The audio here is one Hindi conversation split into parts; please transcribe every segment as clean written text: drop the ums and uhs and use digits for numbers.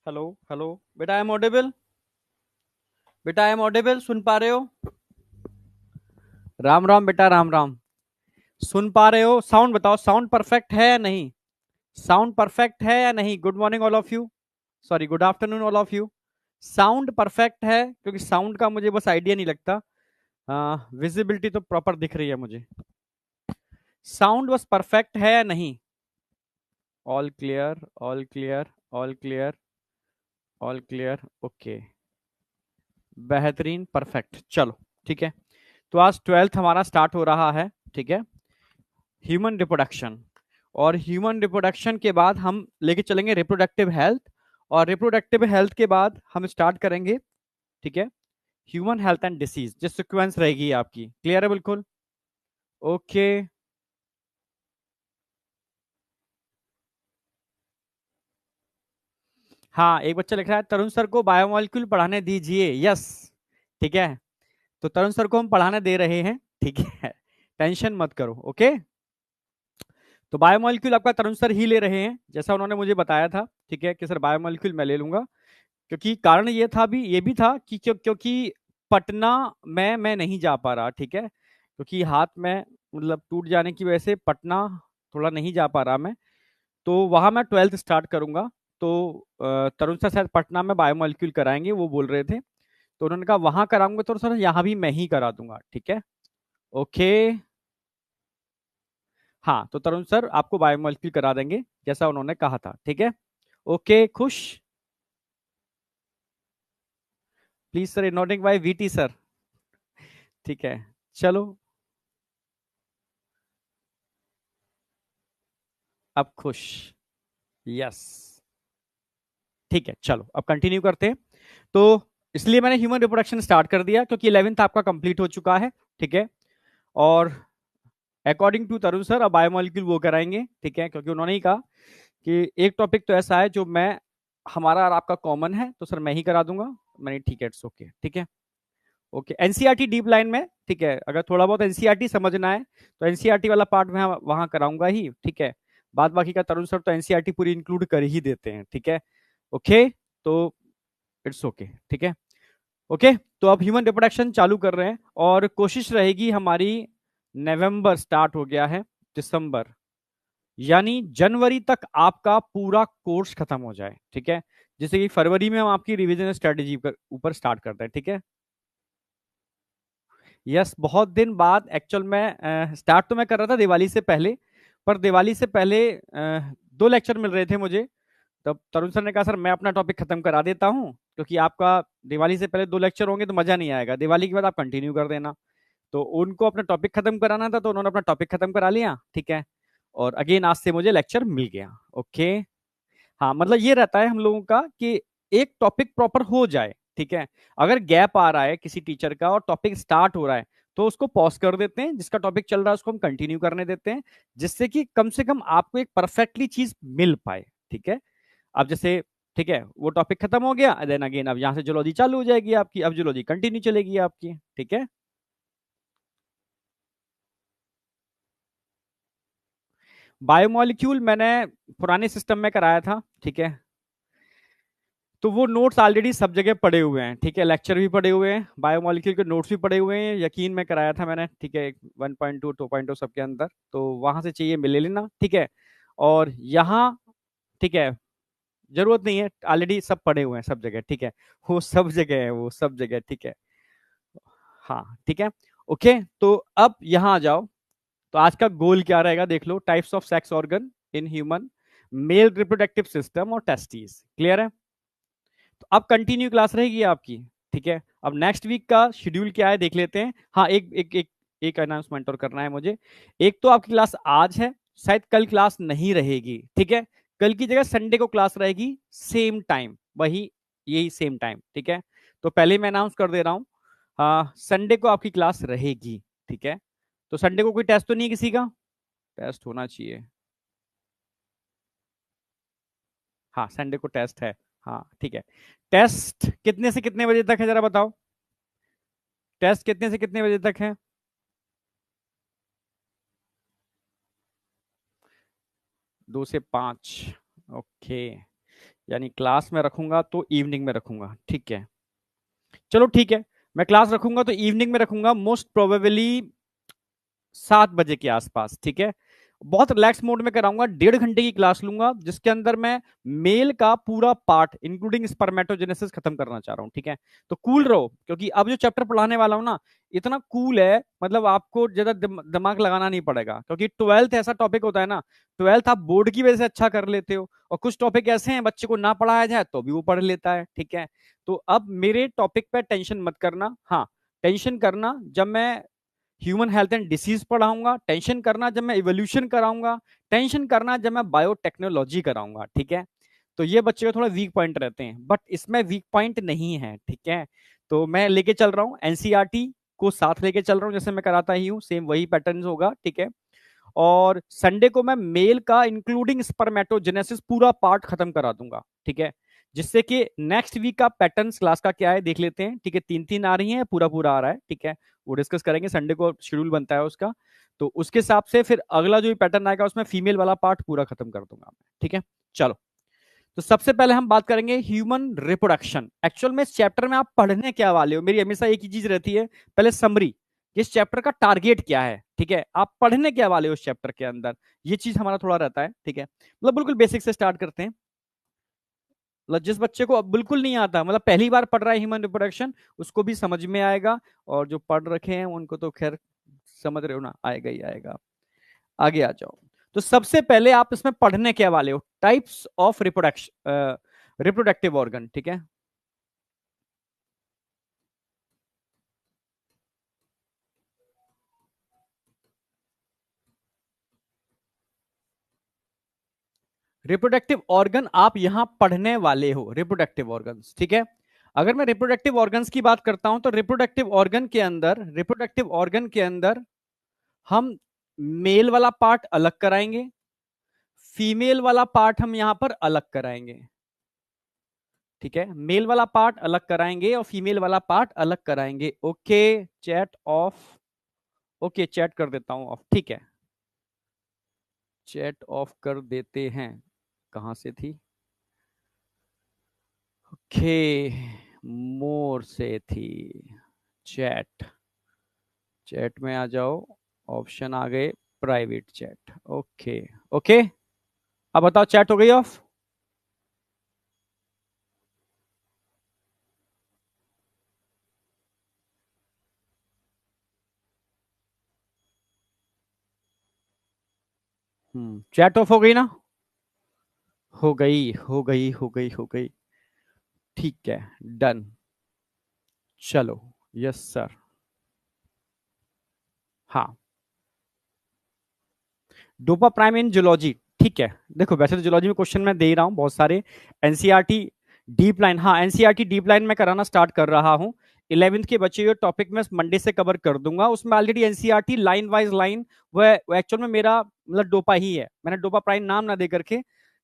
Hello hello. बेटा आई एम ऑडिबल। बेटा आई एम ऑडिबल, सुन पा रहे हो? राम राम बेटा, राम राम। सुन पा रहे हो? साउंड बताओ, साउंड परफेक्ट है या नहीं? साउंड परफेक्ट है या नहीं? Good morning all of you. Sorry, good afternoon all of you. Sound perfect है? क्योंकि साउंड का मुझे बस आइडिया नहीं लगता। विजिबिलिटी तो प्रॉपर दिख रही है मुझे। साउंड बस परफेक्ट है या नहीं? All clear, all clear, all clear, all clear, okay. बेहतरीन, परफेक्ट, चलो ठीक है। तो आज 12th हमारा स्टार्ट हो रहा है, ठीक है। Human reproduction. और ह्यूमन रिप्रोडक्शन के बाद हम लेके चलेंगे रिप्रोडक्टिव हेल्थ। और रिप्रोडक्टिव हेल्थ के बाद हम स्टार्ट करेंगे, ठीक है, ह्यूमन हेल्थ एंड डिसीज। जो सिक्वेंस रहेगी आपकी, क्लियर है बिल्कुल? ओके। हाँ, एक बच्चा लिख रहा है तरुण सर को बायोमोलिक्यूल पढ़ाने दीजिए। यस, ठीक है। तो तरुण सर को हम पढ़ाने दे रहे हैं, ठीक है। टेंशन मत करो, ओके। तो बायोमोलिक्यूल आपका तरुण सर ही ले रहे हैं, जैसा उन्होंने मुझे बताया था, ठीक है, कि सर बायोमोलिक्यूल मैं ले लूंगा। क्योंकि कारण ये भी था कि क्योंकि पटना में मैं नहीं जा पा रहा, ठीक है। क्योंकि हाथ में मतलब टूट जाने की वजह से पटना थोड़ा नहीं जा पा रहा मैं। तो वहां मैं 12th स्टार्ट करूंगा। तो तरुण सर शायद पटना में बायोमोलिक्यूल कराएंगे, वो बोल रहे थे। तो उन्होंने कहा वहां कराऊंगा तो सर यहाँ भी मैं ही करा दूंगा, ठीक है। ओके। हाँ, तो तरुण सर आपको बायोमोलिक्यूल करा देंगे जैसा उन्होंने कहा था, ठीक है। ओके, खुश? प्लीज सर नोटिंग बाय वीटी सर। ठीक है, चलो। अब खुश? यस। ठीक है, चलो अब कंटिन्यू करते हैं। तो इसलिए मैंने ह्यूमन रिप्रोडक्शन स्टार्ट कर दिया क्योंकि 11th आपका कंप्लीट हो चुका है, ठीक है। और अकॉर्डिंग टू तरुण सर अब बायोमोलिक्यूल वो कराएंगे, ठीक है, क्योंकि उन्होंने ही कहा कि एक टॉपिक तो ऐसा है जो मैं हमारा और आपका कॉमन है, तो सर मैं ही करा दूंगा। मैंने ठीक है, इट्स ओके, ठीक है। ओके, एनसीईआरटी डीप लाइन में, ठीक है, अगर थोड़ा बहुत एनसीईआरटी समझना है तो एनसीईआरटी वाला पार्ट मैं वहां कराऊंगा ही, ठीक है। बाद बाकी का तरुण सर तो एनसीईआरटी पूरी इंक्लूड कर ही देते हैं, ठीक है। ओके, तो इट्स ओके, ठीक है। ओके, तो अब ह्यूमन रिप्रोडक्शन चालू कर रहे हैं और कोशिश रहेगी हमारी। नवंबर स्टार्ट हो गया है, दिसंबर, यानी जनवरी तक आपका पूरा कोर्स खत्म हो जाए, ठीक है। जैसे कि फरवरी में हम आपकी रिवीजन स्ट्रेटेजी पर ऊपर स्टार्ट करते हैं, ठीक है। यस, बहुत दिन बाद एक्चुअल में स्टार्ट तो मैं कर रहा था दिवाली से पहले। पर दिवाली से पहले 2 लेक्चर मिल रहे थे मुझे। तब तरुण सर ने कहा सर मैं अपना टॉपिक खत्म करा देता हूँ, क्योंकि आपका दिवाली से पहले 2 लेक्चर होंगे तो मजा नहीं आएगा, दिवाली के बाद आप कंटिन्यू कर देना। तो उनको अपना टॉपिक खत्म कराना था, तो उन्होंने अपना टॉपिक खत्म करा लिया, ठीक है। और अगेन आज से मुझे लेक्चर मिल गया। ओके। हाँ, मतलब ये रहता है हम लोगों का कि एक टॉपिक प्रॉपर हो जाए, ठीक है। अगर गैप आ रहा है किसी टीचर का और टॉपिक स्टार्ट हो रहा है, तो उसको पॉज कर देते हैं, जिसका टॉपिक चल रहा है उसको हम कंटिन्यू करने देते हैं, जिससे कि कम से कम आपको एक परफेक्टली चीज मिल पाए, ठीक है। अब जैसे, ठीक है, वो टॉपिक खत्म हो गया, देन अगेन अब यहाँ से जूलॉजी चालू हो जाएगी आपकी, अब जूलॉजी कंटिन्यू चलेगी आपकी, ठीक है। बायोमोलिक्यूल मैंने पुराने सिस्टम में कराया था, ठीक है। तो वो नोट्स ऑलरेडी सब जगह पड़े हुए हैं, ठीक है, लेक्चर भी पड़े हुए हैं, बायोमोलिक्यूल के नोट्स भी पड़े हुए हैं, यकीन में कराया था मैंने, ठीक है। 1.2 2.0 सबके अंदर, तो वहां से चाहिए मिल लेना, ठीक है। और यहाँ, ठीक है, जरूरत नहीं है, ऑलरेडी सब पड़े हुए हैं सब जगह, ठीक है। वो सब जगह है, वो सब जगह, ठीक है। हाँ, ठीक है। ओके, तो अब यहाँ आ जाओ। तो आज का गोल क्या रहेगा देख लो, types of sex organ in human, male reproductive system और टेस्टिस, क्लियर है? तो अब कंटिन्यू क्लास रहेगी आपकी, ठीक है। अब नेक्स्ट वीक का शेड्यूल क्या है देख लेते हैं। हाँ, एक अनाउंसमेंट और करना है मुझे। एक तो आपकी क्लास आज है, शायद कल क्लास नहीं रहेगी, ठीक है। कल की जगह संडे को क्लास रहेगी, सेम टाइम, वही यही सेम टाइम, ठीक है। तो पहले मैं अनाउंस कर दे रहा हूँ, हाँ, संडे को आपकी क्लास रहेगी, ठीक है। तो संडे को कोई टेस्ट तो नहीं है किसी का? टेस्ट होना चाहिए। हाँ, संडे को टेस्ट है। हाँ, ठीक है। टेस्ट कितने से कितने बजे तक है जरा बताओ? टेस्ट कितने से कितने बजे तक है? 2 से 5। ओके, यानी क्लास में रखूंगा तो इवनिंग में रखूंगा, ठीक है। चलो ठीक है, मैं क्लास रखूंगा तो इवनिंग में रखूंगा, मोस्ट प्रोबेबली 7 बजे के आसपास, ठीक है। बहुत रिलैक्स मोड में कराऊंगा, 1.5 घंटे की क्लास लूंगा जिसके अंदर मैं मेल का पूरा पार्ट इंक्लूडिंग स्पर्मेटोजेनेसिस खत्म करना चाह रहा हूं, ठीक है। तो कूल रहो, क्योंकि अब जो चैप्टर पढ़ाने वाला हूं ना, इतना कूल है, मतलब आपको ज्यादा दिमाग लगाना नहीं पड़ेगा, क्योंकि 12th ऐसा टॉपिक होता है ना, 12th आप बोर्ड की वजह से अच्छा कर लेते हो, और कुछ टॉपिक ऐसे हैं बच्चे को ना पढ़ाया जाए तो भी वो पढ़ लेता है, ठीक है। तो अब मेरे टॉपिक पे टेंशन मत करना, हाँ टेंशन करना जब मैं ह्यूमन हेल्थ एंड डिसीज पढ़ाऊंगा, टेंशन करना जब मैं इवोल्यूशन कराऊंगा, टेंशन करना जब मैं बायोटेक्नोलॉजी कराऊंगा, ठीक है। तो ये बच्चे का थोड़ा वीक पॉइंट रहते हैं, बट इसमें वीक पॉइंट नहीं है, ठीक है। तो मैं लेके चल रहा हूँ एनसीईआरटी को साथ लेके चल रहा हूँ, जैसे मैं कराता ही हूँ सेम वही पैटर्न होगा, ठीक है। और संडे को मैं मेल का इंक्लूडिंग स्पर्मेटोजेनेसिस पूरा पार्ट खत्म करा दूंगा, ठीक है। जिससे कि नेक्स्ट वीक का पैटर्न क्लास का क्या है देख लेते हैं, ठीक है। 3-3 आ रही हैं, पूरा पूरा आ रहा है, ठीक है। वो डिस्कस करेंगे, संडे को शेड्यूल बनता है उसका, तो उसके हिसाब से फिर अगला जो पैटर्न आएगा उसमें फीमेल वाला पार्ट पूरा खत्म कर दूंगा, ठीक है। चलो, तो सबसे पहले हम बात करेंगे ह्यूमन रिप्रोडक्शन। एक्चुअल में इस चैप्टर में आप पढ़ने क्या वाले हो, मेरी हमेशा एक ही चीज रहती है, पहले समरी, इस चैप्टर का टारगेट क्या है, ठीक है। आप पढ़ने क्या वाले हो इस चैप्टर के अंदर, ये चीज हमारा थोड़ा रहता है, ठीक है। मतलब बिल्कुल बेसिक से स्टार्ट करते हैं। मतलब जिस बच्चे को अब बिल्कुल नहीं आता, मतलब पहली बार पढ़ रहा है ह्यूमन रिप्रोडक्शन, उसको भी समझ में आएगा, और जो पढ़ रखे हैं उनको तो खैर समझ रहे हो ना, आएगा ही आएगा। आगे आ जाओ। तो सबसे पहले आप इसमें पढ़ने क्या वाले हो, types of reproduction, reproductive organ, ठीक है। रिप्रोडक्टिव ऑर्गन आप यहां पढ़ने वाले हो, रिप्रोडक्टिव ऑर्गन्स, ठीक है। अगर मैं रिप्रोडक्टिव ऑर्गन्स की बात करता हूं तो रिप्रोडक्टिव ऑर्गन के अंदर हम मेल वाला पार्ट अलग कराएंगे, फीमेल वाला पार्ट हम यहां पर अलग कराएंगे, ठीक है। मेल वाला पार्ट अलग कराएंगे और फीमेल वाला पार्ट अलग कराएंगे। Okay, chat off, okay chat कर देता हूं ऑफ, ठीक है। चैट ऑफ कर देते हैं, कहां से थी, ओके मोर से थी, चैट, चैट में आ जाओ, ऑप्शन आ गए, प्राइवेट चैट, ओके ओके। अब बताओ चैट हो गई ऑफ। चैट ऑफ हो गई ना, हो गई हो गई हो गई हो गई, ठीक है, डन। चलो, यस सर, हाँ। डोपा प्राइम इन जूलॉजी, ठीक है। देखो वैसे तो जूलॉजी में क्वेश्चन मैं दे ही रहा हूँ बहुत सारे, एनसीईआरटी डीप लाइन, हाँ एनसीईआरटी डीप लाइन में कराना स्टार्ट कर रहा हूँ। 11th के बचे हुए टॉपिक में मंडे से कवर कर दूंगा, उसमें already NCERT line wise line, वो एक्चुअल में मेरा मतलब डोपा ही है, मैंने डोपा प्राइम नाम ना दे करके,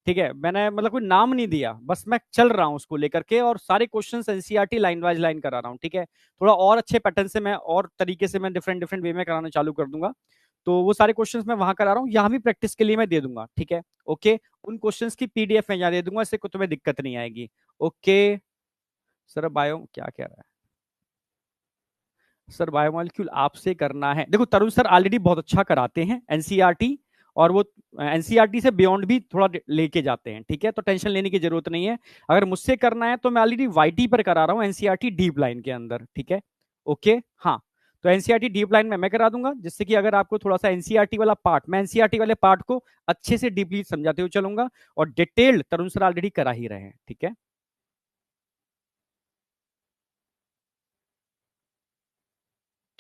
ठीक है, मैंने मतलब कोई नाम नहीं दिया, बस मैं चल रहा हूँ उसको लेकर के, और सारे questions NCERT line wise line करा रहा हूँ, ठीक है। थोड़ा और अच्छे पैटर्न से मैं और तरीके से मैं डिफरेंट डिफरेंट वे में कराना चालू कर दूंगा, तो वो सारे क्वेश्चंस मैं वहां करा रहा हूँ, यहाँ भी प्रैक्टिस के लिए मैं दे दूंगा, ठीक है। ओके, उन क्वेश्चंस की पीडीएफ मैं यहाँ दे दूंगा, इससे तुम्हें दिक्कत नहीं आएगी। ओके सर, बायो क्या कह रहा है सर, बायोमोलिक्यूल आपसे करना है, देखो तरुण सर ऑलरेडी बहुत अच्छा कराते हैं एनसीईआरटी, और वो एनसीईआरटी से बियॉन्ड भी थोड़ा लेके जाते हैं, ठीक है, तो टेंशन लेने की जरूरत नहीं है। अगर मुझसे करना है तो मैं ऑलरेडी वाईटी पर करा रहा हूँ एनसीईआरटी डीप लाइन के अंदर, ठीक है। ओके, हाँ, तो एनसीईआरटी डीप लाइन में मैं करा दूंगा, जिससे कि अगर आपको थोड़ा सा एनसीईआरटी वाला पार्ट, मैं एनसीईआरटी वाले पार्ट को अच्छे से डीपली समझाते हुए चलूंगा, और डिटेल्ड तरुण सर ऑलरेडी करा ही रहे हैं, ठीक है।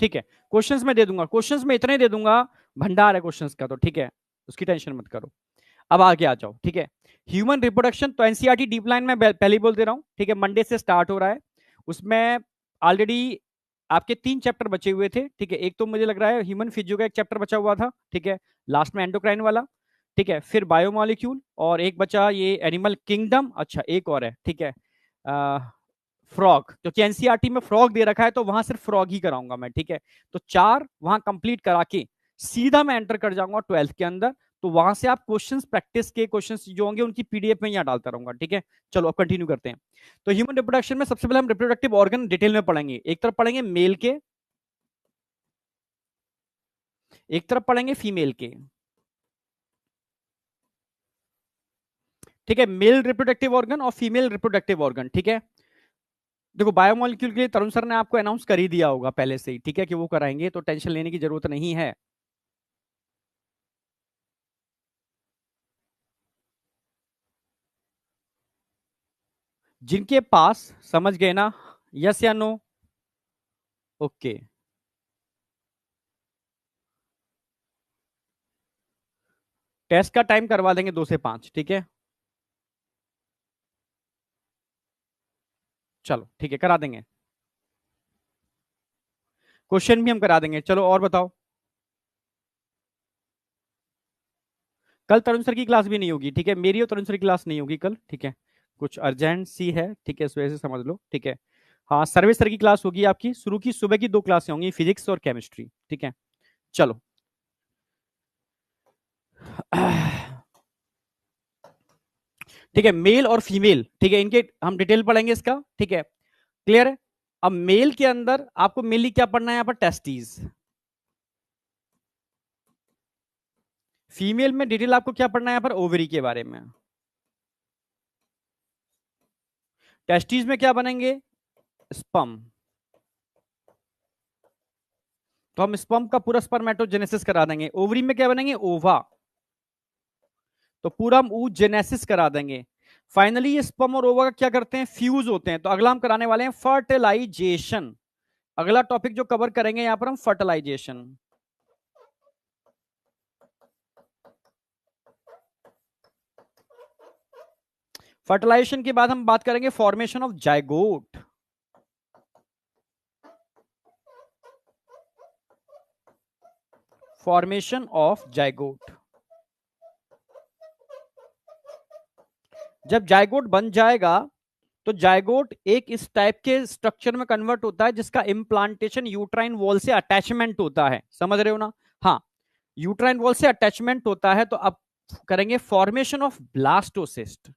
ठीक है, क्वेश्चंस में दे दूंगा, क्वेश्चंस में इतने दे दूंगा, भंडार है क्वेश्चंस का, तो ठीक है, उसकी टेंशन मत करो। अब आगे आ जाओ, ठीक है। ह्यूमन रिप्रोडक्शन तो एनसीईआरटी डीप लाइन में पहले ही बोल दे रहा हूं, ठीक है, मंडे से स्टार्ट हो रहा है। उसमें ऑलरेडी आपके 3 चैप्टर बचे हुए थे, ठीक है। एक तो मुझे लग रहा है ह्यूमन फिजियो का एक चैप्टर बचा हुआ था, ठीक है, लास्ट में एंडोक्राइन वाला, ठीक है, फिर बायोमोलिक्यूल, और एक बचा ये एनिमल किंगडम, अच्छा एक और है, ठीक है, फ्रॉग, क्योंकि एनसीईआरटी में फ्रॉग दे रखा है तो वहां सिर्फ फ्रॉग ही कराऊंगा मैं, ठीक है। तो 4 वहां कंप्लीट करा के सीधा मैं एंटर कर जाऊंगा 12th के अंदर, तो वहां से आप क्वेश्चंस, प्रैक्टिस के क्वेश्चंस जो होंगे उनकी पीडीएफ में यहाँ डालता रहूंगा, ठीक है। चलो अब कंटिन्यू करते हैं। तो ह्यूमन रिप्रोडक्शन में सबसे पहले हम रिप्रोडक्टिव ऑर्गन डिटेल में पढ़ेंगे। एक तरफ पढ़ेंगे मेल के, एक तरफ पढ़ेंगे फीमेल के, ठीक है। मेल रिप्रोडक्टिव ऑर्गन और फीमेल रिप्रोडक्टिव ऑर्गन, ठीक है। देखो बायोमोलिक्यूल के लिए तरुण सर ने आपको अनाउंस कर ही दिया होगा पहले से ही, ठीक है, कि वो कराएंगे, तो टेंशन लेने की जरूरत नहीं है। जिनके पास, समझ गए ना, यस या नो? ओके, टेस्ट का टाइम करवा देंगे 2 से 5, ठीक है। चलो ठीक है, करा देंगे, क्वेश्चन भी हम करा देंगे। चलो और बताओ। कल तरुण सर की क्लास भी नहीं होगी, ठीक है, मेरी और तरुण सर की क्लास नहीं होगी कल, ठीक है। कुछ अर्जेंट सी है, ठीक है, इस वजह से समझ लो, ठीक है। हाँ, सर्वे सर की क्लास होगी आपकी, शुरू की सुबह की 2 क्लासें होंगी, फिजिक्स और केमिस्ट्री, ठीक है। चलो ठीक है, मेल और फीमेल, ठीक है, इनके हम डिटेल पढ़ेंगे इसका, ठीक है, क्लियर है। अब मेल के अंदर आपको मेनली क्या पढ़ना है यहाँ पर? टेस्टीज। फीमेल में डिटेल आपको क्या पढ़ना है यहाँ पर? ओवरी के बारे में। टेस्टीज में क्या बनेंगे? स्पर्म। तो हम स्पर्म का पूरा स्पर्मेटोजेनेसिस करा देंगे। ओवरी में क्या बनेंगे? ओवा। तो पूरा हम oogenesis करा देंगे। फाइनली ये स्पर्म और ओवा का क्या करते हैं? फ्यूज होते हैं। तो अगला हम कराने वाले हैं फर्टिलाइजेशन। अगला टॉपिक जो कवर करेंगे यहां पर हम फर्टिलाइजेशन। फर्टिलाइजेशन के बाद हम बात करेंगे formation of zygote. Formation of zygote. जब जायगोट बन जाएगा तो जायगोट एक इस टाइप के स्ट्रक्चर में कन्वर्ट होता है जिसका इम्प्लांटेशन यूट्राइन वॉल से अटैचमेंट होता है। समझ रहे हो ना? हाँ, यूट्राइन वॉल से अटैचमेंट होता है। तो अब करेंगे formation of blastocyst.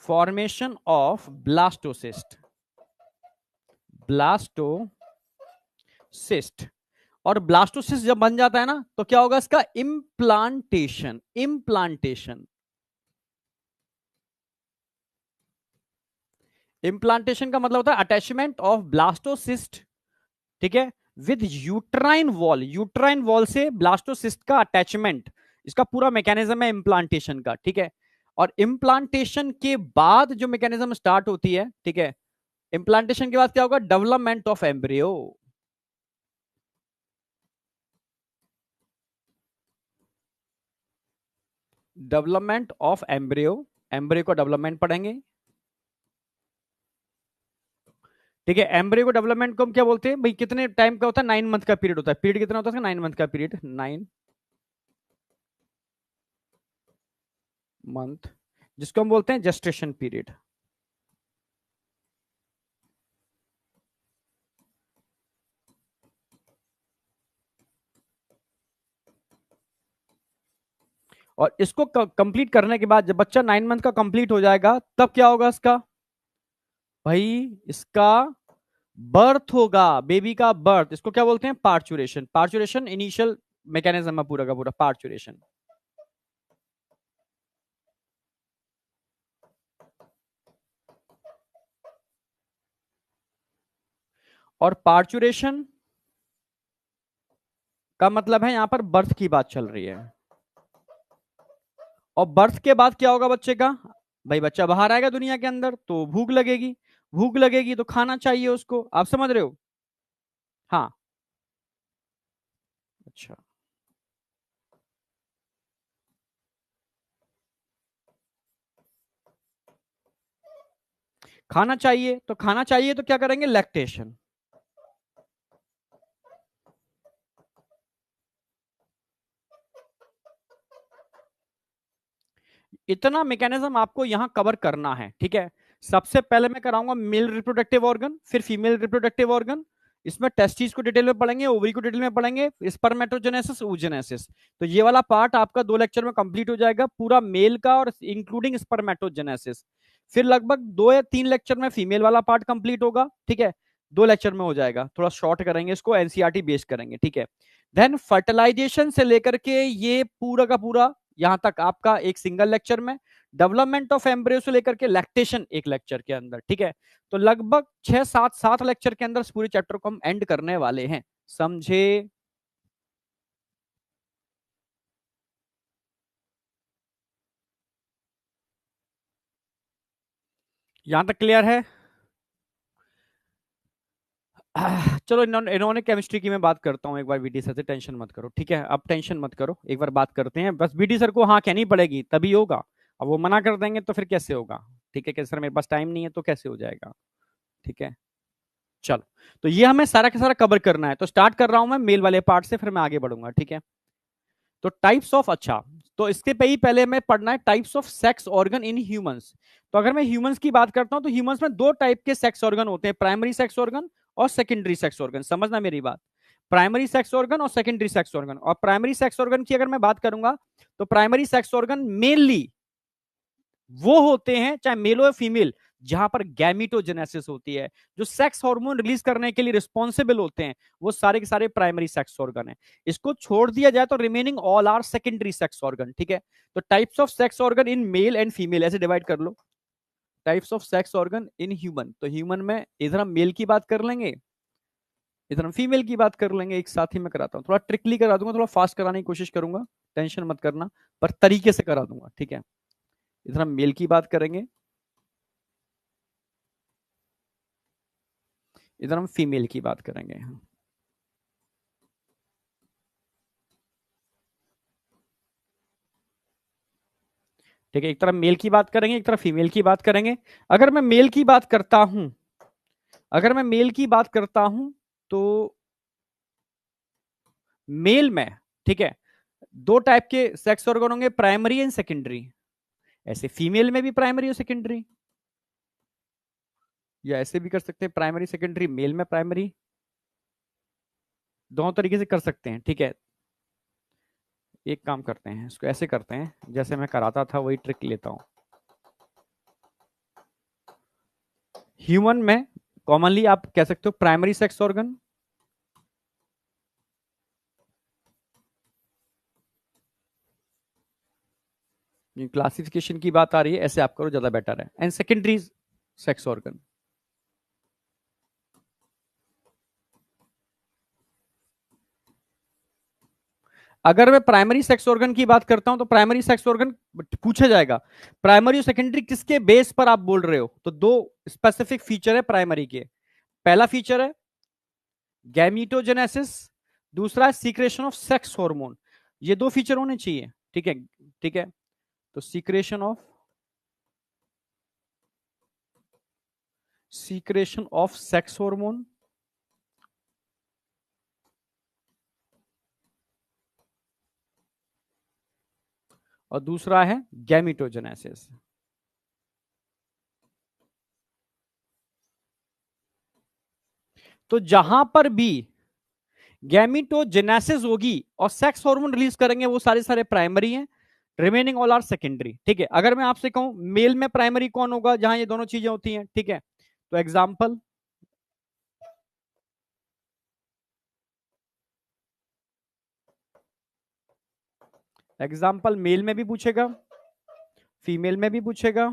Formation of blastocyst. Blastocyst. और ब्लास्टोसिस्ट जब बन जाता है ना तो क्या होगा? इसका इम्प्लांटेशन। इम्प्लांटेशन। इम्प्लांटेशन का मतलब होता है अटैचमेंट ऑफ ब्लास्टोसिस्ट, ठीक है, with uterine wall. Uterine wall से ब्लास्टोसिस्ट का अटैचमेंट, इसका पूरा मैकेनिज्म है इम्प्लांटेशन का, ठीक है। और इम्प्लांटेशन के बाद जो मैकेनिज्म स्टार्ट होती है, ठीक है, इम्प्लांटेशन के बाद क्या होगा? Development of embryo. Development of embryo. Embryo को डेवलपमेंट पढ़ेंगे, ठीक है। एम्ब्रियो को डेवलपमेंट को हम क्या बोलते हैं भाई? कितने टाइम का होता है? 9 मंथ का पीरियड होता है। पीरियड कितना होता है? 9 मंथ का पीरियड, 9 मंथ, जिसको हम बोलते हैं जेस्टेशन पीरियड। और इसको कंप्लीट करने के बाद जब बच्चा 9 मंथ का कंप्लीट हो जाएगा तब क्या होगा इसका? भाई इसका बर्थ होगा, बेबी का बर्थ। इसको क्या बोलते हैं? पार्चुरेशन। पार्चुरेशन इनिशियल मैकेनिज्म है पूरा का पूरा, पार्चुरेशन। और पार्चुरेशन का मतलब है यहां पर बर्थ की बात चल रही है। और बर्थ के बाद क्या होगा बच्चे का? भाई बच्चा बाहर आएगा दुनिया के अंदर तो भूख लगेगी। भूख लगेगी तो खाना चाहिए उसको। आप समझ रहे हो? हाँ, अच्छा। खाना चाहिए तो खाना चाहिए तो क्या करेंगे? लैक्टेशन। इतना मैकेनिज्म आपको यहां कवर करना है, ठीक है। सबसे पहले मैं कराऊंगा मेल रिप्रोडक्टिव ऑर्गन, फिर फीमेल रिप्रोडक्टिव ऑर्गन, इसमें टेस्टिस को डिटेल में पढ़ेंगे, ओवरी को डिटेल में पढ़ेंगे, स्पर्मेटोजेनेसिस, oogenesis। तो ये वाला पार्ट आपका 2 लेक्चर में कंप्लीट हो जाएगा, पूरा मेल का और इंक्लूडिंग स्पर्मेटोजेनेसिस। फिर लगभग 2 या 3 लेक्चर में फीमेल वाला पार्ट कंप्लीट होगा, ठीक है। 2 लेक्चर में हो जाएगा, थोड़ा शॉर्ट करेंगे इसको, एनसीईआरटी बेस करेंगे, ठीक है। देन फर्टिलाइजेशन से लेकर के ये पूरा का पूरा यहां तक आपका एक सिंगल लेक्चर में, डेवलपमेंट ऑफ एम्ब्रियो से लेकर के लैक्टेशन एक लेक्चर के अंदर, ठीक है। तो लगभग 6 7 लेक्चर के अंदर इस पूरे चैप्टर को हम एंड करने वाले हैं, समझे? यहां तक क्लियर है? चलो इन्होंने इन्होंने केमिस्ट्री की मैं बात करता हूँ एक बार वीडी सर से, टेंशन मत करो, ठीक है। अब टेंशन मत करो, एक बार बात करते हैं, बस वीडी सर को हाँ कहनी पड़ेगी तभी होगा। अब वो मना कर देंगे तो फिर कैसे होगा, ठीक है कि सर मेरे पास टाइम नहीं है, तो कैसे हो जाएगा, ठीक है। चलो, तो ये हमें सारा का सारा कवर करना है, तो स्टार्ट कर रहा हूं मैं मेल वाले पार्ट से, फिर मैं आगे बढ़ूंगा, ठीक है। तो टाइप्स ऑफ, अच्छा, तो इसके पे ही पहले हमें पढ़ना है types of sex organ in humans. तो अगर मैं ह्यूमंस की बात करता हूं तो ह्यूमंस में 2 टाइप के सेक्स ऑर्गन होते हैं, प्राइमरी सेक्स ऑर्गन और सेकेंडरी सेक्स ऑर्गन। समझना मेरी बात, प्राइमरी सेक्स ऑर्गन और सेकेंडरी सेक्स ऑर्गन। और प्राइमरी सेक्स ऑर्गन की अगर मैं बात करूंगा तो प्राइमरी सेक्स ऑर्गन मेनली वो होते हैं, चाहे मेल हो या फीमेल, जहां पर गैमिटोजेनेसिस होती है, जो सेक्स हार्मोन रिलीज करने के लिए रिस्पॉन्सिबल होते हैं, वो सारे के सारे प्राइमरी सेक्स ऑर्गन है। इसको छोड़ दिया जाए तो remaining all are secondary sex organ, ठीक है। तो types of sex organ in male and female ऐसे डिवाइड कर लो, types of sex organ in human. तो ह्यूमन में इधर हम मेल की बात कर लेंगे, इधर हम फीमेल की बात कर लेंगे, एक साथ ही में कराता हूँ, थोड़ा ट्रिकली करा दूंगा, थोड़ा फास्ट कराने की कोशिश करूंगा, टेंशन मत करना, पर तरीके से करा दूंगा, ठीक है। इधर हम मेल की बात करेंगे, इधर हम फीमेल की बात करेंगे। ठीक है, एक तरफ मेल की बात करेंगे, एक तरफ फीमेल की बात करेंगे। अगर मैं मेल की बात करता हूं, अगर मैं मेल की बात करता हूं तो मेल में, ठीक है, 2 टाइप के सेक्स ऑर्गन होंगे, प्राइमरी एंड सेकेंडरी। ऐसे फीमेल में भी प्राइमरी और सेकेंडरी, या ऐसे भी कर सकते हैं प्राइमरी सेकेंडरी, मेल में प्राइमरी, दोनों तरीके से कर सकते हैं, ठीक है। एक काम करते हैं, इसको ऐसे करते हैं जैसे मैं कराता था, वही ट्रिक लेता हूं। ह्यूमन में कॉमनली आप कह सकते हो प्राइमरी सेक्स ऑर्गन, क्लासिफिकेशन की बात आ रही है, ऐसे आप करो ज्यादा बेटर है, एंड सेकेंडरी सेक्स ऑर्गन। अगर मैं प्राइमरी सेक्स ऑर्गन की बात करता हूं तो प्राइमरी सेक्स ऑर्गन पूछा जाएगा, प्राइमरी और सेकेंडरी किसके बेस पर आप बोल रहे हो, तो 2 स्पेसिफिक फीचर है प्राइमरी के। पहला फीचर है गैमीटोजेनेसिस, दूसरा है सीक्रेशन ऑफ सेक्स हार्मोन। ये 2 फीचर होने चाहिए, ठीक है, ठीक है। तो सीक्रेशन ऑफ सेक्स हार्मोन, और दूसरा है गैमीटोजेनेसिस। तो जहां पर भी गैमीटोजेनेसिस होगी और सेक्स हार्मोन रिलीज करेंगे, वो सारे सारे प्राइमरी हैं, रिमेनिंग ऑल आर सेकेंडरी, ठीक है। अगर मैं आपसे कहूं मेल में प्राइमरी कौन होगा, जहां ये दोनों चीजें होती हैं, ठीक है। तो एग्जाम्पल, मेल में भी पूछेगा, फीमेल में भी पूछेगा।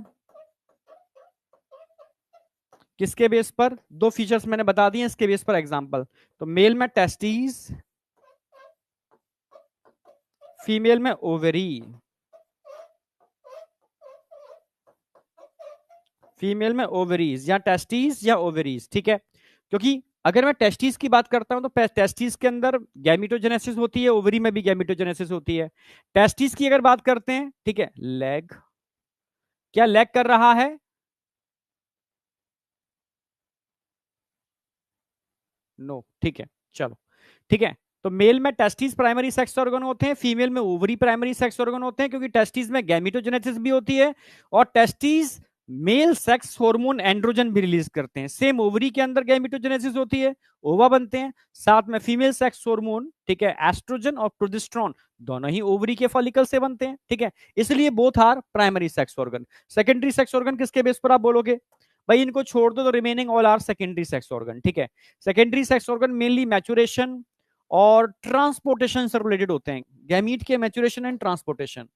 किसके बेस पर? 2 फीचर्स मैंने बता दिए, इसके बेस पर एग्जाम्पल। तो मेल में टेस्टिस, फीमेल में ओवरी, फीमेल में ओवरीज, या टेस्टिस या ओवरीज, ठीक है। क्योंकि अगर मैं टेस्टिस की बात करता हूं तो टेस्टिस के अंदर गैमिटोजेनेसिस होती है, ओवरी में भी गैमिटोजेनेसिस होती है। टेस्टिस की अगर बात करते हैं, ठीक है, लैग, क्या लैग कर रहा है? नो, ठीक है, चलो, ठीक है। तो मेल में टेस्टिस प्राइमरी सेक्स ऑर्गन होते हैं, फीमेल में ओवरी प्राइमरी सेक्स ऑर्गन होते हैं, क्योंकि टेस्टिस में गैमिटोजेनेसिस भी होती है, और testis male sex hormone androgen भी रिलीज करते हैं। सेम ओवरी के अंदर गैमेटोजेनेसिस होती है, ओवा बनते हैं, साथ में फीमेल सेक्स हार्मोन, ठीक है, एस्ट्रोजन और प्रोजेस्टेरोन दोनों ही ओवरी के फॉलिकल से बनते हैं, ठीक है। इसलिए both are primary sex organ. Secondary sex organ किसके बेस पर आप बोलोगे? भाई इनको छोड़ दो तो remaining all are secondary sex organ, ठीक है। Secondary sex organ mainly maturation और ट्रांसपोर्टेशन से रिलेटेड होते हैं, गैमीट के maturation and transportation.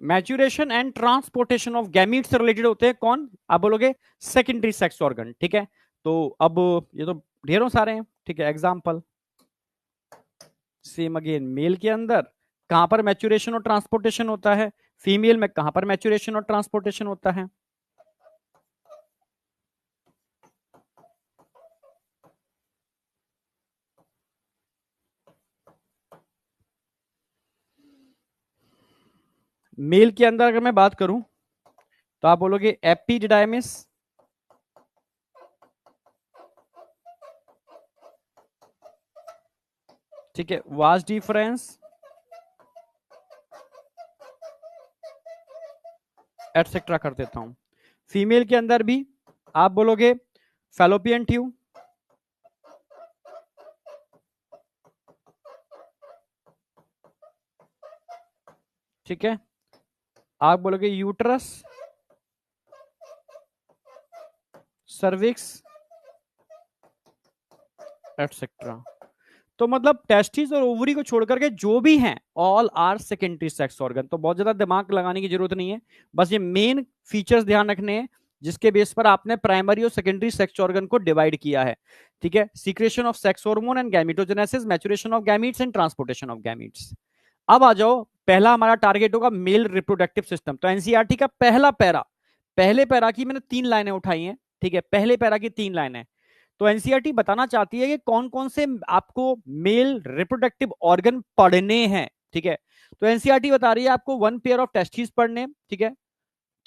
Maturation and transportation of gamete से रिलेटेड होते हैं कौन? आप बोलोगे सेकेंडरी सेक्स ऑर्गन, ठीक है। तो अब ये तो ढेरों सारे हैं, ठीक है। एग्जांपल सेम अगेन, मेल के अंदर कहां पर मैच्यूरेशन और ट्रांसपोर्टेशन होता है, फीमेल में कहां पर मैच्यूरेशन और ट्रांसपोर्टेशन होता है। मेल के अंदर अगर मैं बात करूं तो आप बोलोगे एपिडिडाइमिस, ठीक है, वास डिफरेंस एटसेट्रा कर देता हूं। फीमेल के अंदर भी आप बोलोगे फैलोपियन ट्यूब, ठीक है। आप बोलोगे यूट्रस, सर्विक्स एटसेट्रा। तो मतलब टेस्टिस और ओवरी को छोड़ करके जो भी हैं all are secondary sex organ. तो बहुत ज्यादा दिमाग लगाने की जरूरत नहीं है, बस ये मेन फीचर्स ध्यान रखने हैं जिसके बेस पर आपने प्राइमरी और सेकेंडरी सेक्स ऑर्गन को डिवाइड किया है, ठीक है। Secretion of sex hormone and gametogenesis, maturation of gametes and transportation of gametes. अब आ जाओ, पहला हमारा टारगेट होगा मेल रिप्रोडक्टिव सिस्टम। तो एनसीईआरटी का पहला पैरा, पहले पैरा की मैंने 3 लाइनें उठाई हैं, ठीक है, पहले पैरा की 3 लाइनें। तो एनसीईआरटी बताना चाहती है कि कौन कौन से आपको मेल रिप्रोडक्टिव ऑर्गन पढ़ने हैं, ठीक है। तो एनसीईआरटी बता रही है आपको 1 पेयर ऑफ टेस्टिस पढ़ने, ठीक है,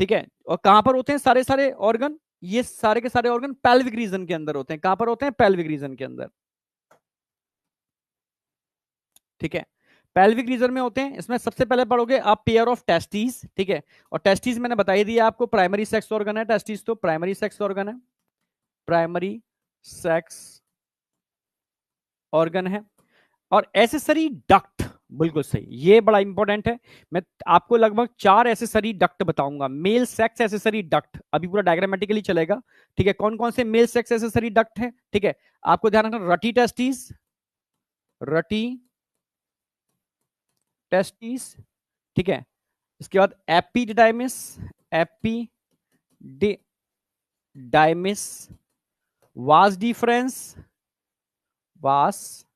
ठीक है। और कहां पर होते हैं सारे सारे ऑर्गन? ये सारे के सारे ऑर्गन पेल्विक रीजन के अंदर होते हैं। कहां पर होते हैं? पेल्विक रीजन के अंदर, ठीक है। पेल्विक रीजन में होते हैं। इसमें सबसे पहले पढ़ोगे आप पेयर ऑफ टेस्टिस, ठीक है। और टेस्टिस मैंने बताई दिया आपको प्राइमरी सेक्स ऑर्गन है, टेस्टिस तो प्राइमरी सेक्स ऑर्गन है, प्राइमरी सेक्स ऑर्गन है। और एसेसरी डक्ट, बिल्कुल सही, ये बड़ा इंपॉर्टेंट है। मैं आपको लगभग 4 एसेसरी डक्ट बताऊंगा, मेल सेक्स एसेसरी डक्ट, अभी पूरा डायग्रामेटिकली चलेगा, ठीक है। कौन कौन से मेल सेक्स एसेसरी डक्ट है, ठीक है। आपको ध्यान रखना, रटी टेस्टिस, रटी टेस्टिस, ठीक है। इसके बाद एपिडिडाइमिस, एपिडिडाइमिस, वास डिफरेंस, वास,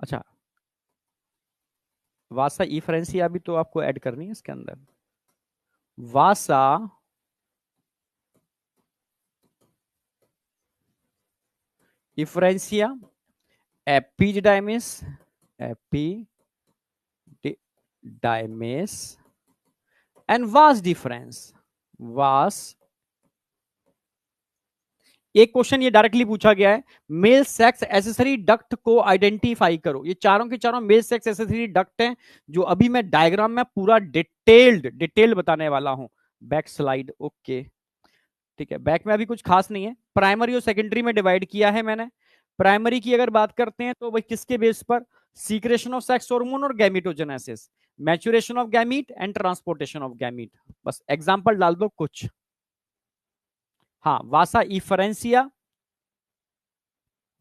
अच्छा, वासा इफरेंसिया भी तो आपको ऐड करनी है इसके अंदर, vasa efferentia, epididymis, epididymis and vas deferens, vas. एक क्वेश्चन ये डायरेक्टली पूछा गया है, मेल सेक्स एसेसरी डक्ट को आइडेंटिफाई करो। ये चारों के चारों मेल सेक्स एसेसरी डक्ट हैं, जो अभी मैं डायग्राम में पूरा डिटेल्ड बताने वाला हूं। बैक स्लाइड, ओके, ठीक है। बैक में अभी कुछ खास नहीं है, प्राइमरी और सेकेंडरी में डिवाइड किया है मैंने। प्राइमरी की अगर बात करते हैं तो भाई किसके बेस पर? सीक्रेशन ऑफ सेक्स हार्मोन और gametogenesis, maturation of gamete and transportation of gamete. बस एग्जांपल डाल दो कुछ। हाँ, वासा इफरेंसिया,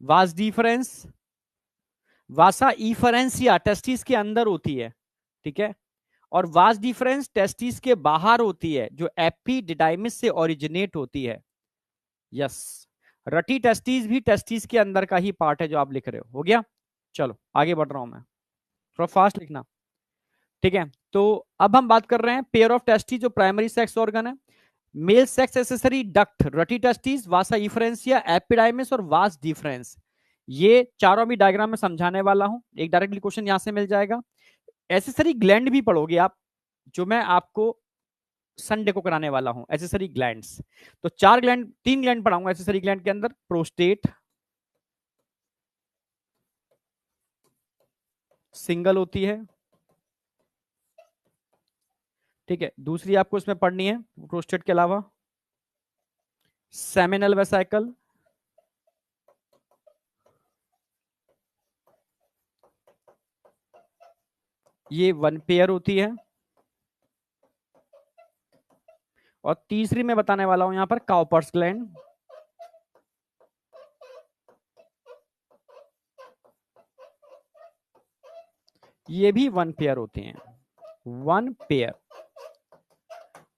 वास डिफरेंस, वासा इफरेंसिया टेस्टिस के अंदर होती है, ठीक है। और वास डिफरेंस टेस्टिस के बाहर होती है, जो एपिडिडाइमिस से ओरिजिनेट होती है। यस, रटी टेस्टिस भी टेस्टिस के अंदर का ही पार्ट है जो आप लिख रहे हो गया। चलो आगे बढ़ रहा हूं मैं, थोड़ा फास्ट लिखना, ठीक है। तो अब हम बात कर रहे हैं पेयर ऑफ टेस्टिस, जो प्राइमरी सेक्स ऑर्गन है। Male sex accessory duct, rete testis, vasa efferentia, epididymis और वास डिफरेंस। ये चारों भी डायग्राम में समझाने वाला हूं, एक डायरेक्टली क्वेश्चन यहां से मिल जाएगा। एसेसरी ग्लैंड भी पढ़ोगे आप, जो मैं आपको संडे को कराने वाला हूं, एसेसरी ग्लैंड्स। तो चार ग्लैंड, तीन ग्लैंड पढ़ाऊंगा एसेसरी ग्लैंड के अंदर। प्रोस्टेट सिंगल होती है, ठीक है। दूसरी आपको इसमें पढ़नी है प्रोस्टेट के अलावा, सेमिनल वेसाइकल, ये वन पेयर होती है। और तीसरी मैं बताने वाला हूं यहां पर काउपर्स ग्लैंड, ये भी वन पेयर होती हैं, वन पेयर।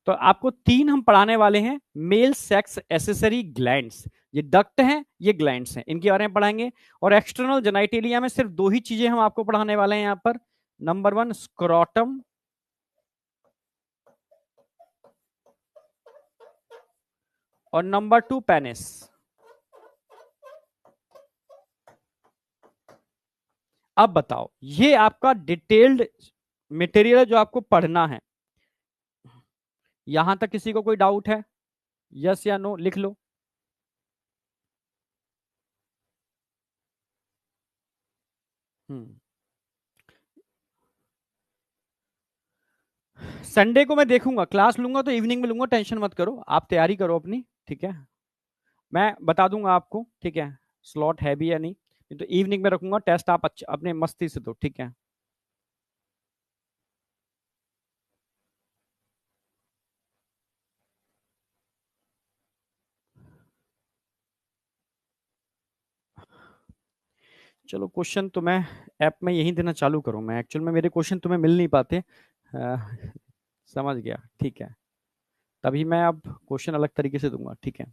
तो आपको तीन हम पढ़ाने वाले हैं मेल सेक्स एसेसरी ग्लैंड्स। ये डक्ट हैं, ये ग्लैंड्स हैं, इनके बारे में पढ़ाएंगे। और एक्सटर्नल जेनाइटेलिया में सिर्फ दो ही चीजें हम आपको पढ़ाने वाले हैं यहां पर। नंबर वन स्क्रोटम, और नंबर टू पेनिस। अब बताओ, ये आपका डिटेल्ड मटेरियल है जो आपको पढ़ना है। यहां तक किसी को कोई डाउट है? यस या नो लिख लो। हम्म संडे को मैं देखूंगा, क्लास लूंगा तो इवनिंग में लूंगा, टेंशन मत करो, आप तैयारी करो अपनी, ठीक है। मैं बता दूंगा आपको, ठीक है, स्लॉट है भी या नहीं। तो इवनिंग में रखूंगा, टेस्ट आप अच्छा अपने मस्ती से दो, ठीक है। चलो क्वेश्चन तो मैं ऐप में यही देना चालू करूँ, मैं एक्चुअल में मेरे क्वेश्चन तुम्हें मिल नहीं पाते। समझ गया, ठीक है। तभी मैं अब क्वेश्चन अलग तरीके से दूंगा, ठीक है।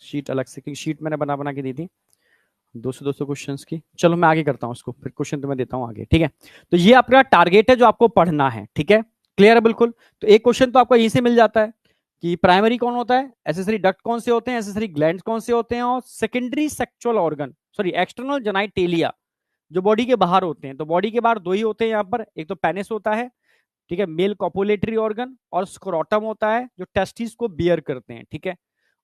शीट अलग से, क्योंकि शीट मैंने बना बना के दी थी 200 क्वेश्चंस की। चलो मैं आगे करता हूँ उसको, फिर क्वेश्चन तुम्हें देता हूँ आगे, ठीक है। तो ये आपका टारगेट है जो आपको पढ़ना है, ठीक है। क्लियर है बिल्कुल। तो एक क्वेश्चन तो आपको यहीं से मिल जाता है कि प्राइमरी कौन होता है, एसेसरी डक्ट कौन से होते हैं, एसेसरी ग्लैंड्स कौन से होते हैं, और secondary sexual organ, sorry external genitalia जो बॉडी के बाहर होते हैं। तो बॉडी के बाहर दो ही होते हैं यहाँ पर, एक तो पेनिस होता है, ठीक है, मेल कॉपुलेटरी ऑर्गन, और स्क्रोटम होता है जो टेस्टिस को बियर करते हैं, ठीक है।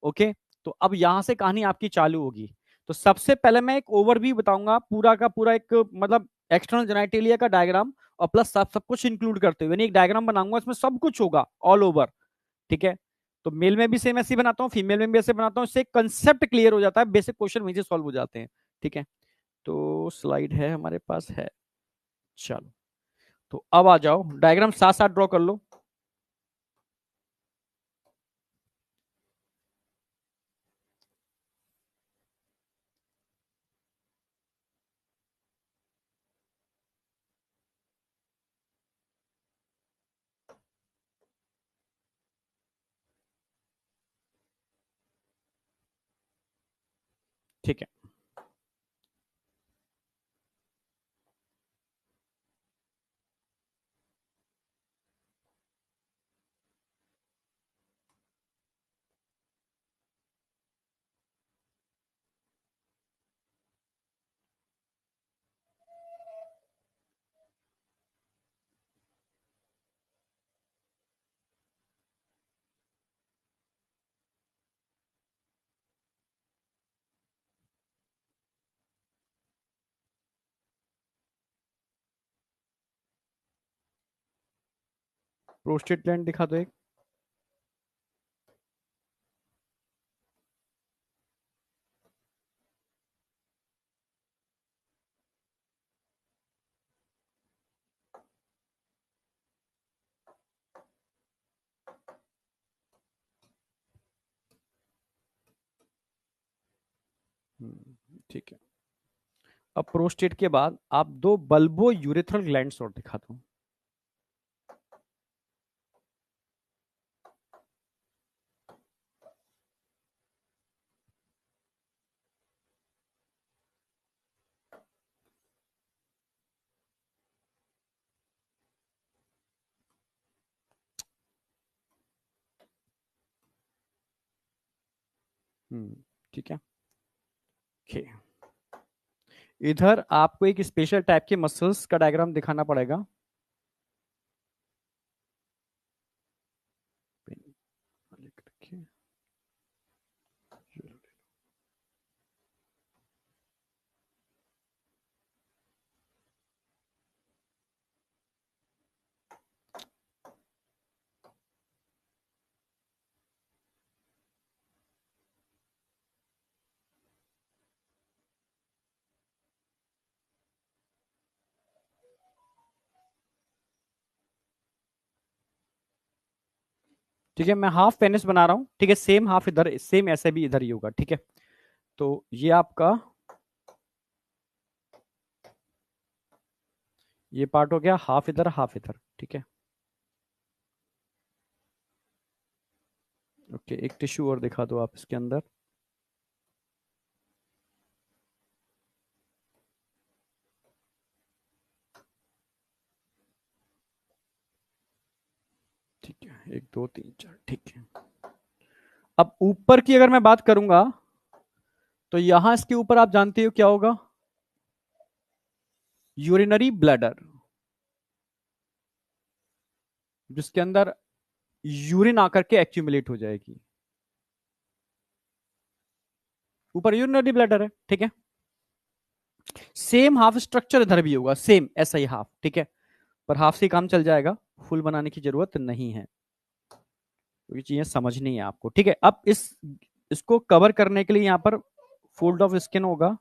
ओके। तो अब यहां से कहानी आपकी चालू होगी। तो सबसे पहले मैं एक ओवरव्यू बताऊंगा पूरा का पूरा, एक मतलब एक्सटर्नल जेनाइटेलिया का डायग्राम, और प्लस सब सब कुछ इंक्लूड करते हुए एक डायग्राम बनाऊंगा, इसमें सब कुछ होगा ऑल ओवर, ठीक है। तो मेल में भी सेम ऐसे ही बनाता हूँ, फीमेल में भी ऐसे बनाता हूँ, इससे कंसेप्ट क्लियर हो जाता है, बेसिक क्वेश्चन वहीं से सॉल्व हो जाते हैं, ठीक है। तो स्लाइड है हमारे पास, है। चलो, तो अब आ जाओ, डायग्राम साथ साथ ड्रॉ कर लो। ठीक है। प्रोस्टेट ग्लैंड दिखा दो एक। ठीक है। अब प्रोस्टेट के बाद आप दो बल्बो यूरेथ्रल ग्लैंड्स और दिखा दो। ठीक है। ओके, इधर आपको एक स्पेशल टाइप के मसल्स का डायग्राम दिखाना पड़ेगा। ठीक है, मैं हाफ पेनिस बना रहा हूँ। ठीक है, सेम हाफ इधर, सेम ऐसे भी इधर ही होगा। ठीक है, तो ये आपका, ये पार्ट हो गया, हाफ इधर हाफ इधर। ठीक है, ओके, एक टिश्यू और दिखा दो आप इसके अंदर। ठीक है, एक दो तीन चार। ठीक है, अब ऊपर की अगर मैं बात करूंगा तो यहां इसके ऊपर आप जानते हो क्या होगा? यूरिनरी ब्लैडर, जिसके अंदर यूरिन आकर के एक्यूमुलेट हो जाएगी। ऊपर यूरिनरी ब्लैडर है। ठीक है, सेम हाफ स्ट्रक्चर इधर भी होगा, सेम ऐसा ही हाफ। ठीक है, पर हाफ से काम चल जाएगा, फुल बनाने की जरूरत नहीं है। तो ये चीजें समझनी है आपको। ठीक है, अब इसको कवर करने के लिए यहां पर फोल्ड ऑफ स्किन होगा।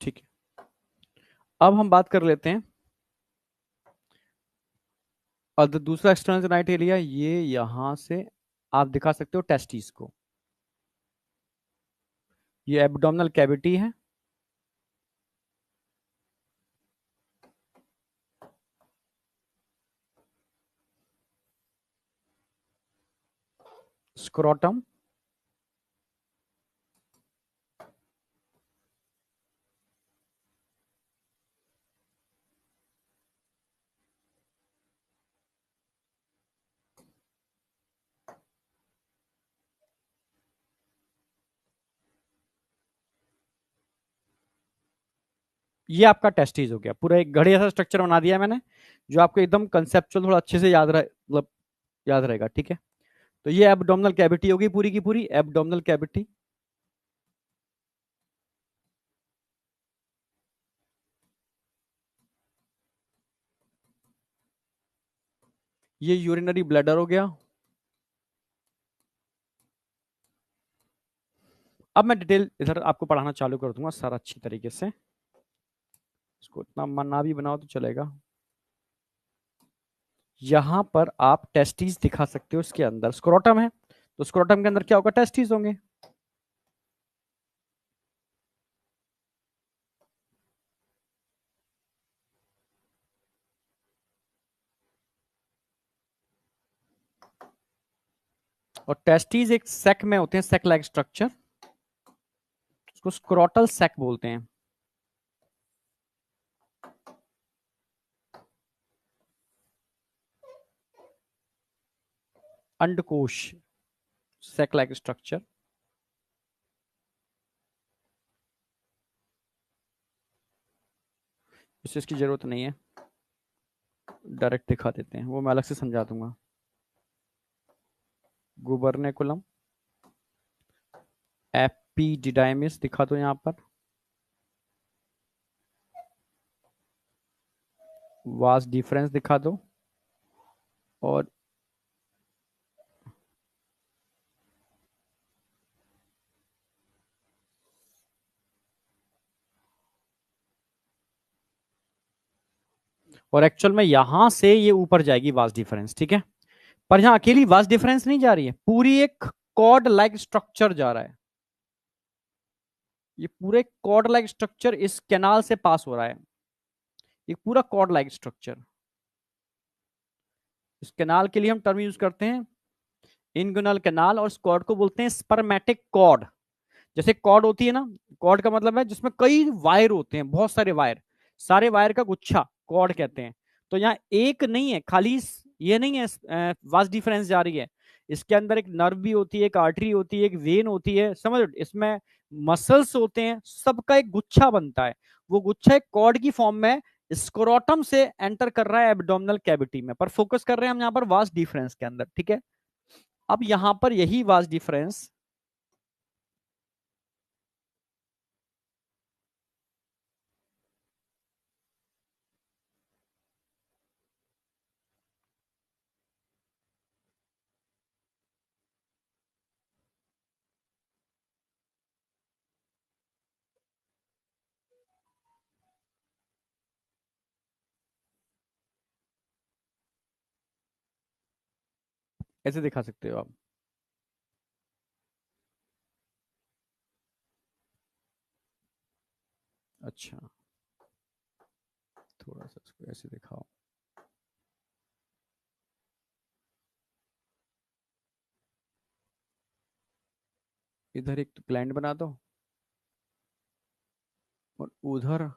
ठीक है, अब हम बात कर लेते हैं, और दूसरा एक्सटर्नल जेनाइट एरिया, ये यहां से आप दिखा सकते हो टेस्टिस को। ये एब्डोमिनल कैविटी है। स्क्रोटम, ये आपका टेस्टिस हो गया। पूरा एक घड़े जैसा स्ट्रक्चर बना दिया है मैंने, जो आपको एकदम कंसेप्चुअल थोड़ा अच्छे से याद रहे, मतलब याद रहेगा। ठीक है, तो ये एब्डोमिनल कैविटी होगी, पूरी की पूरी एब्डोमिनल कैविटी। ये यूरिनरी ब्लैडर हो गया। अब मैं डिटेल इधर आपको पढ़ाना चालू कर दूंगा सारा अच्छी तरीके से। इसको इतना मना भी बनाओ तो चलेगा। यहां पर आप टेस्टिस दिखा सकते हो, इसके अंदर स्क्रोटम है, तो स्क्रोटम के अंदर क्या होगा? टेस्टिस होंगे। और टेस्टिस एक सेक में होते हैं, सेक लाइक स्ट्रक्चर, उसको स्क्रोटल सेक बोलते हैं। अंडकोश, सेक लाइक स्ट्रक्चर। इसे इसकी जरूरत नहीं है, डायरेक्ट दिखा देते हैं, वो मैं अलग से समझा दूंगा। गुबर्नेकुलम, एपिडिडाइमिस दिखा दो यहां पर, वास डिफरेंस दिखा दो, और और एक्चुअल में यहां से ये ऊपर जाएगी वास डिफरेंस, ठीक है। पर यहां अकेली वास डिफरेंस नहीं जा रही है, पूरी एक कॉर्ड लाइक स्ट्रक्चर जा रहा है। ये पूरे कॉर्ड लाइक स्ट्रक्चर इस कैनाल से पास हो रहा है, एक पूरा कॉर्ड लाइक स्ट्रक्चर। इस कैनाल के लिए हम टर्म यूज करते हैं इनगुनल कैनाल, और इस कॉर्ड को बोलते हैं स्पर्मेटिक कॉर्ड। जैसे कॉर्ड होती है ना, कॉर्ड का मतलब है जिसमें कई वायर होते हैं, बहुत सारे वायर, सारे वायर का गुच्छा कॉर्ड कहते हैं। तो यहाँ एक नहीं है खाली, ये नहीं है वास्ट डिफरेंस जा रही है, इसके अंदर एक नर्व भी होती है, एक आर्टरी होती है, एक वेन होती है, समझ लो इसमें मसल्स होते हैं, सबका एक गुच्छा बनता है। वो गुच्छा एक कॉर्ड की फॉर्म में स्क्रोटम से एंटर कर रहा है एब्डोमिनल कैविटी में, पर फोकस कर रहे हैं हम यहाँ पर वास्ट डिफरेंस के अंदर, ठीक है। अब यहां पर यही वास्ट डिफरेंस ऐसे दिखा सकते हो आप। अच्छा, थोड़ा सा इसको ऐसे दिखाओ। इधर एक तो ग्लैंड बना दो, और उधर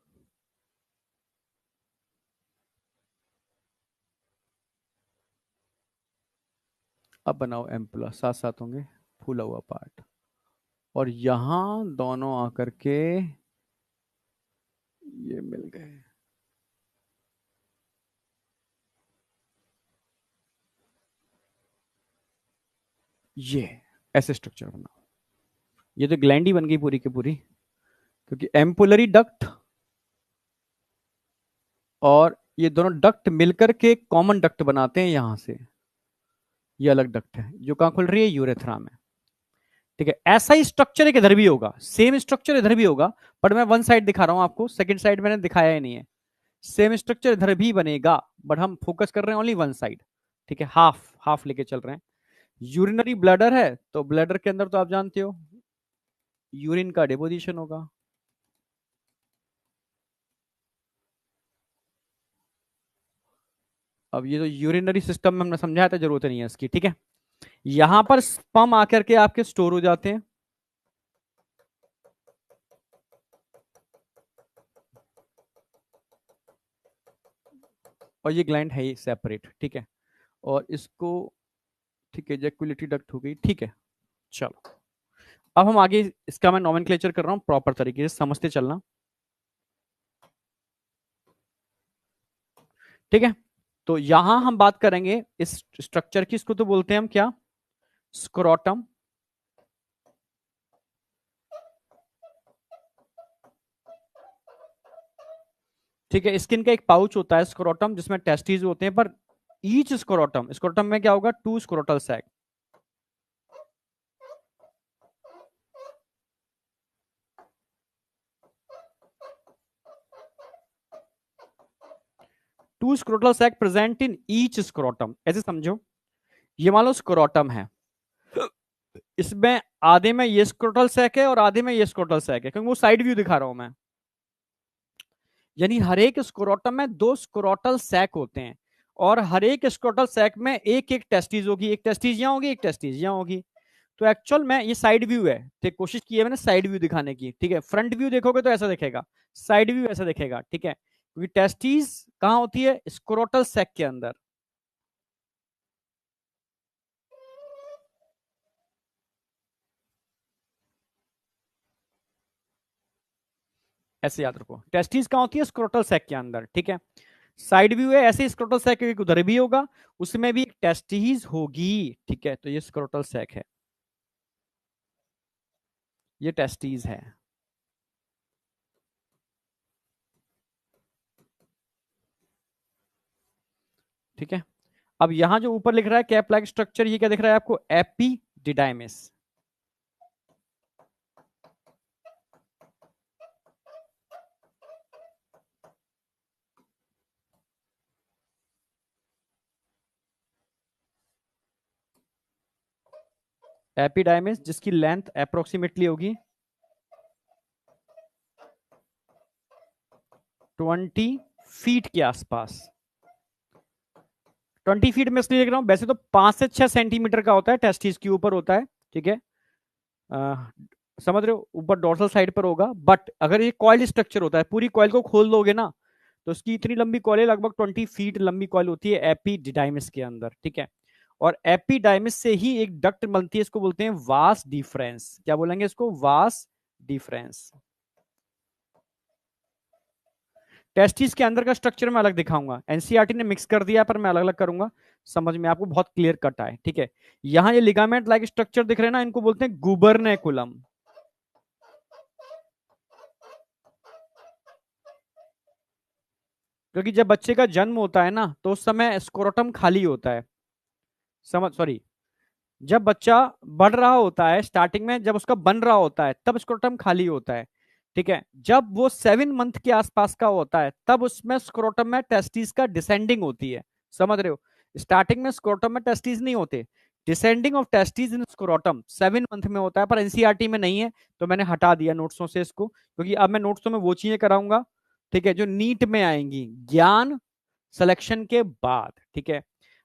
अब बनाओ एम्पुला, साथ साथ होंगे, फूला हुआ पार्ट। और यहां दोनों आकर के ये मिल गए। ये ऐसे स्ट्रक्चर बनाओ। ये तो ग्लैंड ही बन गई पूरी की पूरी, क्योंकि एम्पुलरी डक्ट और ये दोनों डक्ट मिलकर के कॉमन डक्ट बनाते हैं यहां से। ये अलग डक्ट है जो कहां खुल रही है, यूरेथ्रा में, ठीक है। ऐसा ही स्ट्रक्चर एक इधर भी होगा, सेम स्ट्रक्चर इधर भी होगा, बट मैं वन साइड दिखा रहा हूं आपको, सेकंड साइड मैंने दिखाया ही नहीं है। सेम स्ट्रक्चर इधर भी बनेगा, बट हम फोकस कर रहे हैं ओनली वन साइड, ठीक है, हाफ हाफ लेके चल रहे हैं। यूरिनरी ब्लैडर है, तो ब्लैडर के अंदर तो आप जानते हो यूरिन का डिपोजिशन होगा। अब ये तो यूरिनरी सिस्टम में हमने समझाया था, जरूरत नहीं है इसकी, ठीक है। यहां पर स्पर्म आकर के आपके स्टोर हो जाते हैं, और ये ग्लैंड है ही सेपरेट, ठीक है। और इसको, ठीक है, जैकुलेटरी डक्ट हो गई, ठीक है। चलो, अब हम आगे इसका मैं नॉमेनक्लेचर कर रहा हूं प्रॉपर तरीके से, समझते चलना, ठीक है। तो यहां हम बात करेंगे इस स्ट्रक्चर की, इसको तो बोलते हैं हम क्या, स्क्रोटम, ठीक है। स्किन का एक पाउच होता है स्क्रोटम, जिसमें टेस्टिस होते हैं, पर ईच स्क्रोटम, स्क्रोटम में क्या होगा, two scrotal sac, two scrotal sac present in each scrotum, ऐसे समझो। ये मान लो स्क्रोटम है, इसमें आधे में ये स्क्रोटल सैक है और आधे में ये स्क्रोटल सैक है, क्योंकि वो साइड व्यू दिखा रहा हूं मैं। यानी हर एक स्क्रोटम में दो स्क्रोटल सैक होते हैं, और हर एक स्क्रोटल सैक में एक एक टेस्टिस होगी, एक टेस्टिस यहां होगी, एक टेस्टिस यहां होगी। तो एक्चुअल में ये साइड व्यू है, ठीक, कोशिश की है मैंने साइड व्यू दिखाने की, ठीक है। फ्रंट व्यू देखोगे तो ऐसा दिखेगा, साइड व्यू ऐसा दिखेगा, ठीक है, क्योंकि टेस्टिस कहां होती है, स्क्रोटल सैक के अंदर। ऐसे याद रखो, टेस्टिस कहां होती है, स्क्रोटल सैक के अंदर, ठीक है। साइड व्यू है, ऐसे स्क्रोटल सैक एक उधर भी होगा, उसमें भी एक टेस्टिस होगी, ठीक है। तो ये स्क्रोटल सैक है, ये टेस्टिस है, ठीक है। अब यहां जो ऊपर लिख रहा है कैप लाइक स्ट्रक्चर, ये क्या दिख रहा है आपको, एपिडिडाइमिस, एपिडाइमिस जिसकी लेंथ अप्रोक्सीमेटली होगी 20 फीट के आसपास। 20 फीट में इसलिए लिख रहा हूं, वैसे तो 5 से 6 सेंटीमीटर का होता है, टेस्टिस के ऊपर होता है, ठीक है। अ, समझ रहे हो, ऊपर डोर्सल साइड पर होगा। बट अगर ये कॉइल स्ट्रक्चर होता है, पूरी कॉइल को खोल दोगे ना, तो उसकी इतनी लंबी कॉइल है, लगभग 20 फीट लंबी कॉइल होती है एपिडाइमिस के अंदर, ठीक है। और एपिडाइमिस से ही एक डक्ट बनती है, इसको बोलते हैं वास डिफरेंस। क्या बोलेंगे इसको? Vas deferens. टेस्टिस के अंदर का स्ट्रक्चर मैं अलग दिखाऊंगा, एनसीईआरटी ने मिक्स कर दिया, पर मैं अलग अलग करूंगा, समझ में आपको बहुत क्लियर कट आए, ठीक है। यहां ये लिगामेंट लाइक स्ट्रक्चर दिख रहे हैं ना, इनको बोलते हैं गुबर्नेकुलम। क्योंकि जब बच्चे का जन्म होता है ना, तो उस समय स्क्रोटम खाली होता है, समझ, सॉरी, जब बच्चा बढ़ रहा होता है, स्टार्टिंग में जब उसका बन रहा होता है, तब स्क्रोटम खाली होता है, ठीक है। जब वो 7 मंथ के आसपास का होता है, तब उसमें स्क्रोटम में टेस्टिस का डिसेंडिंग होती है, समझ रहे हो। स्टार्टिंग में स्क्रोटम में टेस्टिस नहीं होते। Descending of testis in scrotum 7 month में होता है, पर एनसीईआरटी में नहीं है, तो मैंने हटा दिया नोट्सों से इसको, क्योंकि अब मैं नोट्सों में वो चीजें कराऊंगा, ठीक है, जो नीट में आएंगी ज्ञान सिलेक्शन के बाद, ठीक है।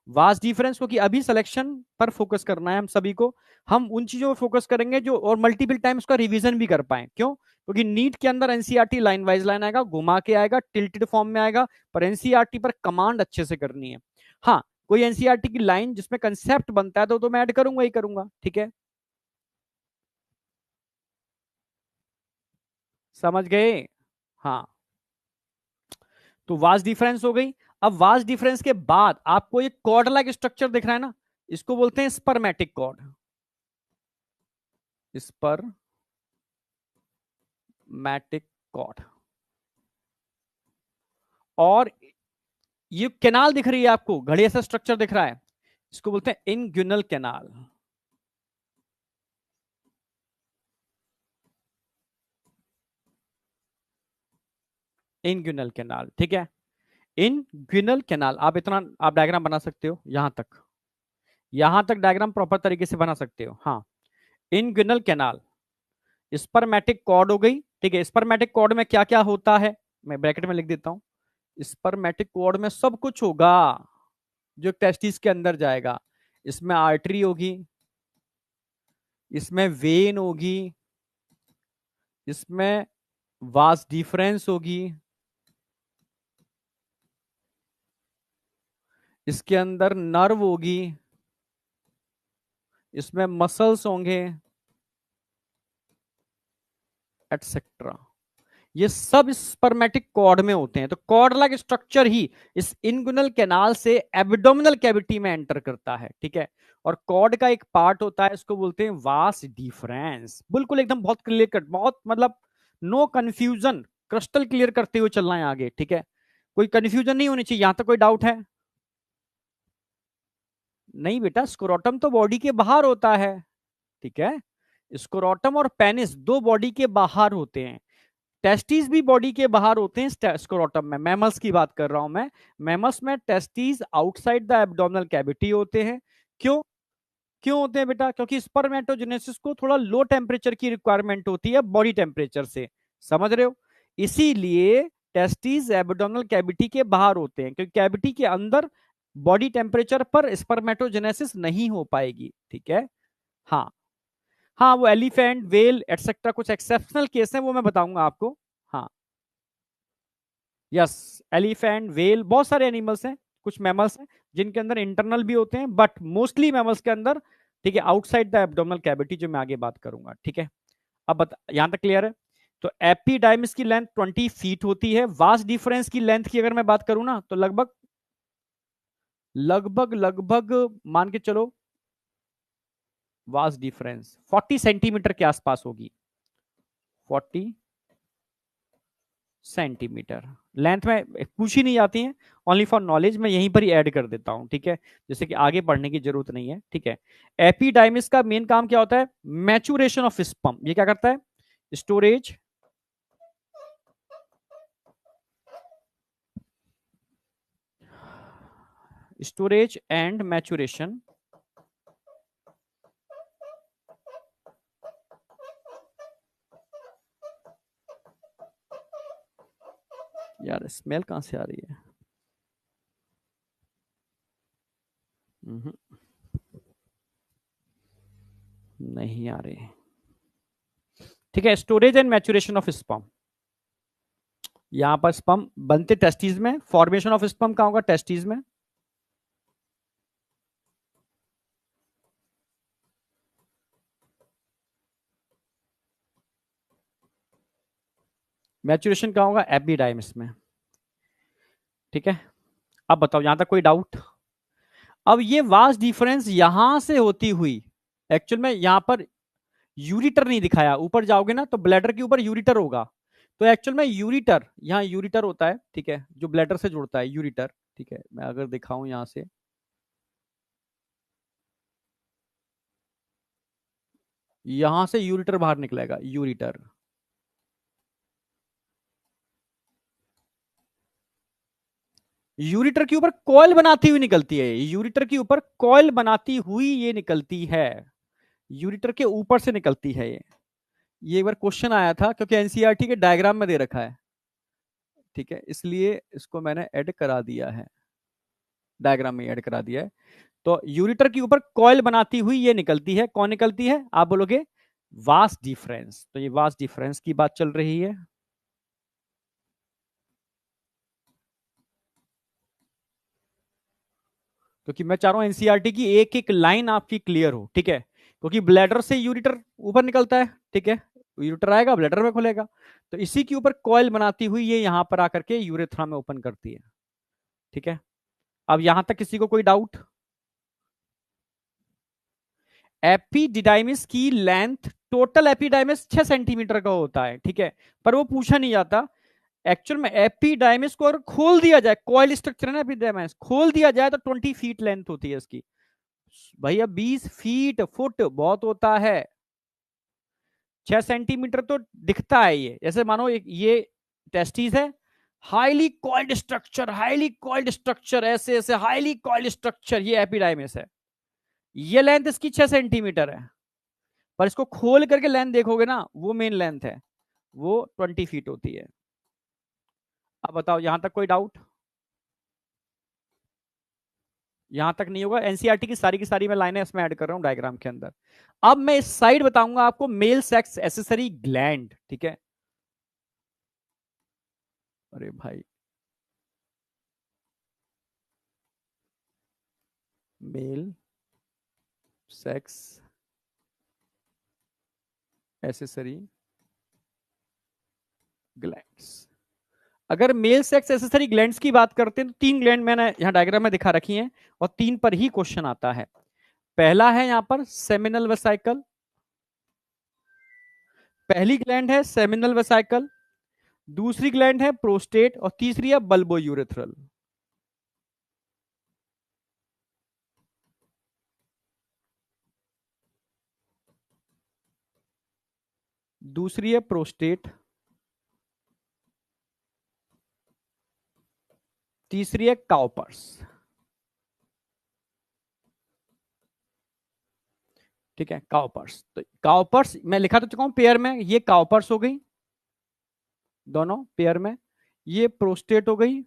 वास्ट डिफरेंस, क्योंकि अभी सिलेक्शन पर फोकस करना है हम सभी को, हम उन चीजों पर फोकस करेंगे जो और मल्टीपल टाइम्स का रिवीजन भी कर पाए। क्यों? क्योंकि नीट के अंदर एनसीईआरटी लाइन वाइज लाइन आएगा, घुमा के आएगा, टिल्टेड फॉर्म में आएगा, पर एनसीईआरटी पर कमांड अच्छे से करनी है। हाँ, कोई एनसीईआरटी की लाइन जिसमें कंसेप्ट बनता है तो मैं ऐड करूंगा ही करूंगा, ठीक है। समझ गए? हाँ, तो वास्ट डिफरेंस हो गई। अब वास्ट डिफरेंस के बाद आपको एक कॉर्ड लाइक स्ट्रक्चर दिख रहा है ना, इसको बोलते हैं स्पर्मेटिक कॉर्ड। Spermatic cord. और ये कैनाल दिख रही है आपको, घड़ी ऐसा स्ट्रक्चर दिख रहा है, इसको बोलते हैं इंग्युनल कैनाल। इंग्युनल कैनाल, ठीक है। इंग्युनल कैनाल, आप इतना आप डायग्राम बना सकते हो, यहां तक डायग्राम प्रॉपर तरीके से बना सकते हो, हाँ। इंग्युनल कैनाल, स्पर्मेटिक कॉर्ड हो गई, ठीक है। स्पर्मेटिक कॉर्ड में क्या क्या होता है, मैं ब्रैकेट में लिख देता हूं। स्पर्मेटिक कॉर्ड में सब कुछ होगा जो टेस्टिस के अंदर जाएगा। इसमें आर्टरी होगी, इसमें वेन होगी, इसमें वास डिफरेंस होगी, इसके अंदर नर्व होगी, इसमें मसल्स होंगे, एटसेट्रा। ये सब स्पर्मेटिक कॉर्ड में होते हैं। तो कॉर्ड लाइक स्ट्रक्चर ही इस इंगुनल कैनाल से एब्डोमिनल कैविटी में एंटर करता है, ठीक है। और कॉर्ड का एक पार्ट होता है, इसको बोलते हैं वास डिफरेंस। बिल्कुल एकदम बहुत क्लियर कट, बहुत मतलब नो कंफ्यूजन, क्रिस्टल क्लियर करते हुए चलना है आगे, ठीक है। कोई कंफ्यूजन नहीं होनी चाहिए, यहां तक कोई डाउट है? नहीं बेटा, स्क्रोटम तो बॉडी के बाहर होता है, ठीक है। स्क्रोटम और पेनिस दो बॉडी के बाहर होते हैं। टेस्टिस भी बॉडी के बाहर होते हैं स्क्रोटम में, मैमल्स की बात कर रहा हूं मैं। मैमल्स में testis outside the abdominal cavity होते हैं। क्यों? क्यों होते हैं बेटा? क्योंकि स्पर्मेटोजेनेसिस को थोड़ा लो टेम्परेचर की रिक्वायरमेंट होती है बॉडी टेम्परेचर से, समझ रहे हो। इसीलिए टेस्टिस एब्डोमिनल कैविटी के बाहर होते हैं, क्योंकि कैविटी के अंदर बॉडी टेम्परेचर पर स्पर्मेटोजेनेसिस नहीं हो पाएगी, ठीक है। हाँ, हाँ, वो एलिफेंट, वेल एटसेट्रा कुछ एक्सेप्शनल केस है, वो मैं बताऊंगा आपको। हाँ, यस, एलिफेंट, वेल, बहुत सारे एनिमल्स हैं, कुछ मैमल्स हैं जिनके अंदर इंटरनल भी होते हैं, बट मोस्टली मैमल्स के अंदर, ठीक है, आउटसाइड द एब्डोमिनल कैविटी, जो मैं आगे बात करूंगा, ठीक है। अब बता, यहां तक क्लियर है? तो एपिडाइमिस की लेंथ 20 फीट होती है। वास्ट डिफरेंस की लेंथ की अगर मैं बात करूं ना, तो लगभग लगभग लगभग मान के चलो, वास्ट डिफरेंस 40 सेंटीमीटर के आसपास होगी, 40 सेंटीमीटर लेंथ में पूछी नहीं जाती है, ओनली फॉर नॉलेज मैं यहीं पर ही ऐड कर देता हूं, ठीक है। जैसे कि आगे पढ़ने की जरूरत नहीं है, ठीक है। एपिडाइमिस का मेन काम क्या होता है? Maturation of sperm. ये क्या करता है? स्टोरेज, स्टोरेज एंड मैचुरेशन यार स्मेल कहाँ से आ रही है? नहीं आ रही। ठीक है, storage and maturation of sperm. यहां पर स्पर्म बनते टेस्टिस में, फॉर्मेशन ऑफ स्पर्म कहां होगा? टेस्टिस में। मैच्योरेशन कहां होगा? एपिडाइमिस में। ठीक है, अब बताओ यहां तक कोई डाउट? अब ये वास्ट डिफरेंस यहां से होती हुई, एक्चुअल में यहां पर यूरिटर नहीं दिखाया, ऊपर जाओगे ना तो ब्लैडर के ऊपर यूरिटर होगा, तो एक्चुअल में यूरिटर, यहाँ यूरिटर होता है, ठीक है, जो ब्लैडर से जुड़ता है, यूरिटर। ठीक है, मैं अगर दिखाऊं यहां से, यहां से यूरिटर बाहर निकलेगा, यूरिटर। यूरिटर के ऊपर कॉइल बनाती हुई निकलती है, यूरिटर के ऊपर कॉइल बनाती हुई ये निकलती है, यूरिटर के ऊपर से निकलती है ये एक बार क्वेश्चन आया था, क्योंकि एनसीईआरटी के डायग्राम में दे रखा है। ठीक है, इसलिए इसको मैंने ऐड करा दिया है, डायग्राम में ऐड करा दिया है। तो यूरिटर के ऊपर कॉइल बनाती हुई ये निकलती है, कौन निकलती है? आप बोलोगे वास्ट डिफरेंस। तो ये वास्ट डिफरेंस की बात चल रही है। क्योंकि मैं चाह रहा हूं एनसीईआरटी की एक एक लाइन आपकी क्लियर हो, ठीक है, क्योंकि ब्लैडर से यूरिटर ऊपर निकलता है, ठीक है, यूरिटर आएगा ब्लैडर में खुलेगा, तो इसी के ऊपर कॉइल बनाती हुई ये यहां पर आकर के यूरेथ्रा में ओपन करती है। ठीक है, अब यहां तक किसी को कोई डाउट? एपिडिडाइमिस की लेंथ, टोटल एपिडाइमिस 6 सेंटीमीटर का होता है, ठीक है, पर वो पूछा नहीं जाता। एक्चुअल में एपिडाइमिस को अगर खोल दिया जाए, कॉइल स्ट्रक्चर है ना एपिडाइमिस, खोल दिया जाए तो 20 फीट लेंथ होती है इसकी। भैया 20 फीट, फुट बहुत होता है, 6 सेंटीमीटर तो दिखता है। ये जैसे मानो एक ये टेस्टिस है, highly coiled structure, highly coiled structure, ऐसे ऐसे हाईली कॉइल्ड स्ट्रक्चर, ये एपिडाइमिस है। ये लेंथ इसकी 6 सेंटीमीटर है, पर इसको खोल करके लेंथ देखोगे ना, वो मेन लेंथ है, वो 20 फीट होती है। अब बताओ यहां तक कोई डाउट? यहां तक नहीं होगा, एनसीईआरटी की सारी मैं लाइनें इसमें ऐड कर रहा हूं डायग्राम के अंदर। अब मैं इस साइड बताऊंगा आपको मेल सेक्स एसेसरी ग्लैंड, ठीक है। अरे भाई, मेल सेक्स एसेसरी ग्लैंड्स। अगर मेल सेक्स एसेसरी ग्लैंड्स की बात करते हैं तो 3 ग्लैंड मैंने यहां डायग्राम में दिखा रखी हैं, और 3 पर ही क्वेश्चन आता है। पहला है यहां पर सेमिनल वेसाइकल, पहली ग्लैंड है सेमिनल वेसाइकल, दूसरी ग्लैंड है प्रोस्टेट, और तीसरी है बल्बो यूरेथ्रल। दूसरी है प्रोस्टेट, तीसरी है काउपर्स। ठीक है, काउपर्स, तो काउपर्स मैं लिखा तो चुका हूं पेयर में, ये काउपर्स हो गई दोनों पेयर में, ये प्रोस्टेट हो गई,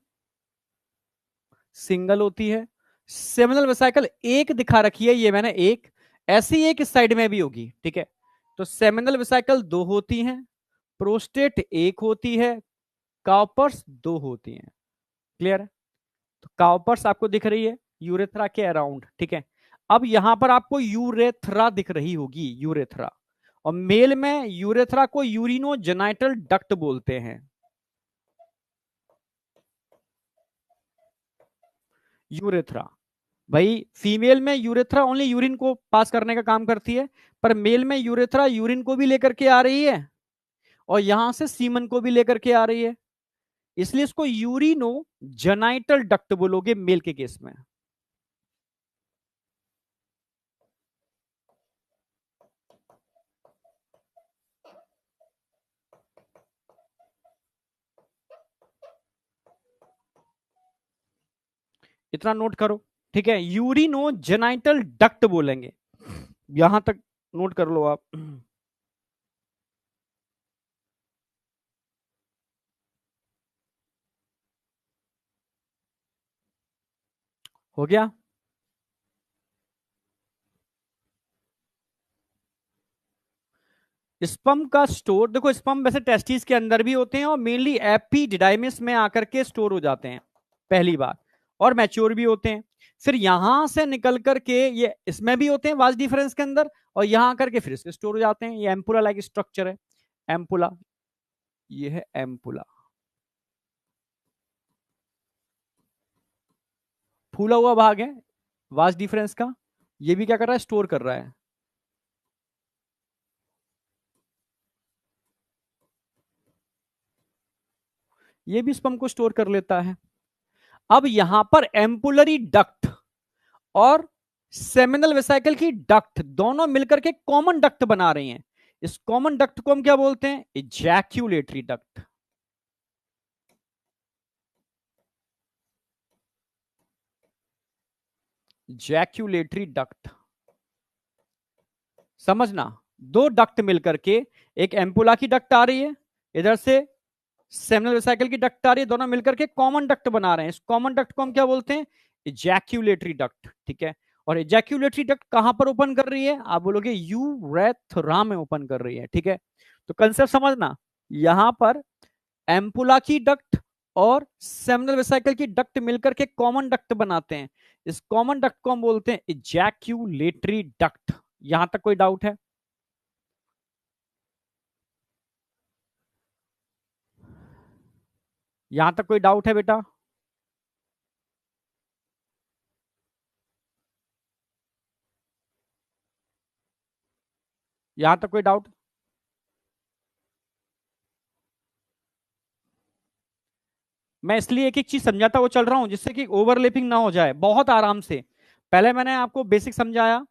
सिंगल होती है। सेमिनल वेसाइकल एक दिखा रखी है, ये मैंने एक, ऐसी एक इस साइड में भी होगी, ठीक है। तो सेमिनल वेसाइकल 2 होती हैं, प्रोस्टेट 1 होती है, काउपर्स 2 होती हैं। क्लियर है? तो काउपर्स आपको दिख रही है यूरेथ्रा के अराउंड, ठीक है। अब यहां पर आपको यूरेथ्रा दिख रही होगी, यूरेथ्रा, और मेल में यूरेथ्रा को यूरिनो जेनाइटल डक्ट बोलते हैं। यूरेथ्रा, भाई फीमेल में यूरेथ्रा ओनली यूरिन को पास करने का काम करती है, पर मेल में यूरेथ्रा यूरिन को भी लेकर के आ रही है, और यहां से सीमन को भी लेकर के आ रही है, इसलिए इसको यूरिनो जेनाइटल डक्ट बोलोगे मेल के केस में। इतना नोट करो, ठीक है, यूरिनो जेनाइटल डक्ट बोलेंगे, यहां तक नोट कर लो आप। हो गया। स्पर्म का स्टोर, देखो स्पर्म वैसे टेस्टिस के अंदर भी होते हैं और मेनली एपिडिडाइमिस में आकर के स्टोर हो जाते हैं पहली बार, और मैच्योर भी होते हैं। फिर यहां से निकल करके ये इसमें भी होते हैं वास डिफरेंस के अंदर, और यहां आकर के फिर इसके स्टोर हो जाते हैं। ये एम्पुला लाइक स्ट्रक्चर है, एम्पुला, ये है एम्पुला, फूला हुआ भाग है वास डिफरेंस का। ये भी क्या कर रहा है, स्टोर कर रहा है। ये भी स्पर्म को स्टोर कर लेता है। अब यहां पर एम्पुलरी डक्ट और सेमिनल वेसिकल की डक्ट दोनों मिलकर के कॉमन डक्ट बना रही हैं। इस कॉमन डक्ट को हम क्या बोलते हैं, इजैक्यूलेटरी डक्ट। इजैक्यूलेटरी डक्ट, समझना, दो डक्ट मिलकर के, एक एम्पुला की डक्ट आ रही है, इधर से सेमिनल वेसिकल की डक्ट आ रही है, दोनों मिलकर के कॉमन डक्ट बना रहे हैं। इस कॉमन डक्ट को हम क्या बोलते हैं, इजैक्यूलेटरी डक्ट। ठीक है, और इजैक्यूलेटरी डक्ट कहां पर ओपन कर रही है, आप बोलोगे यूरेथ्रा में ओपन कर रही है। ठीक है, तो कंसेप्ट समझना, यहां पर एम्पुला की डक्ट और सेमिनल वेसिकल की डक्ट मिलकर के कॉमन डक्ट बनाते हैं। इस कॉमन डक्ट को हम बोलते हैं इजैक्यूलेटरी डक्ट। यहां तक कोई डाउट है? यहां तक कोई डाउट है बेटा? यहां तक कोई डाउट? मैं इसलिए एक एक चीज समझाता वो चल रहा हूं जिससे कि ओवरलैपिंग ना हो जाए, बहुत आराम से। पहले मैंने आपको बेसिक समझाया,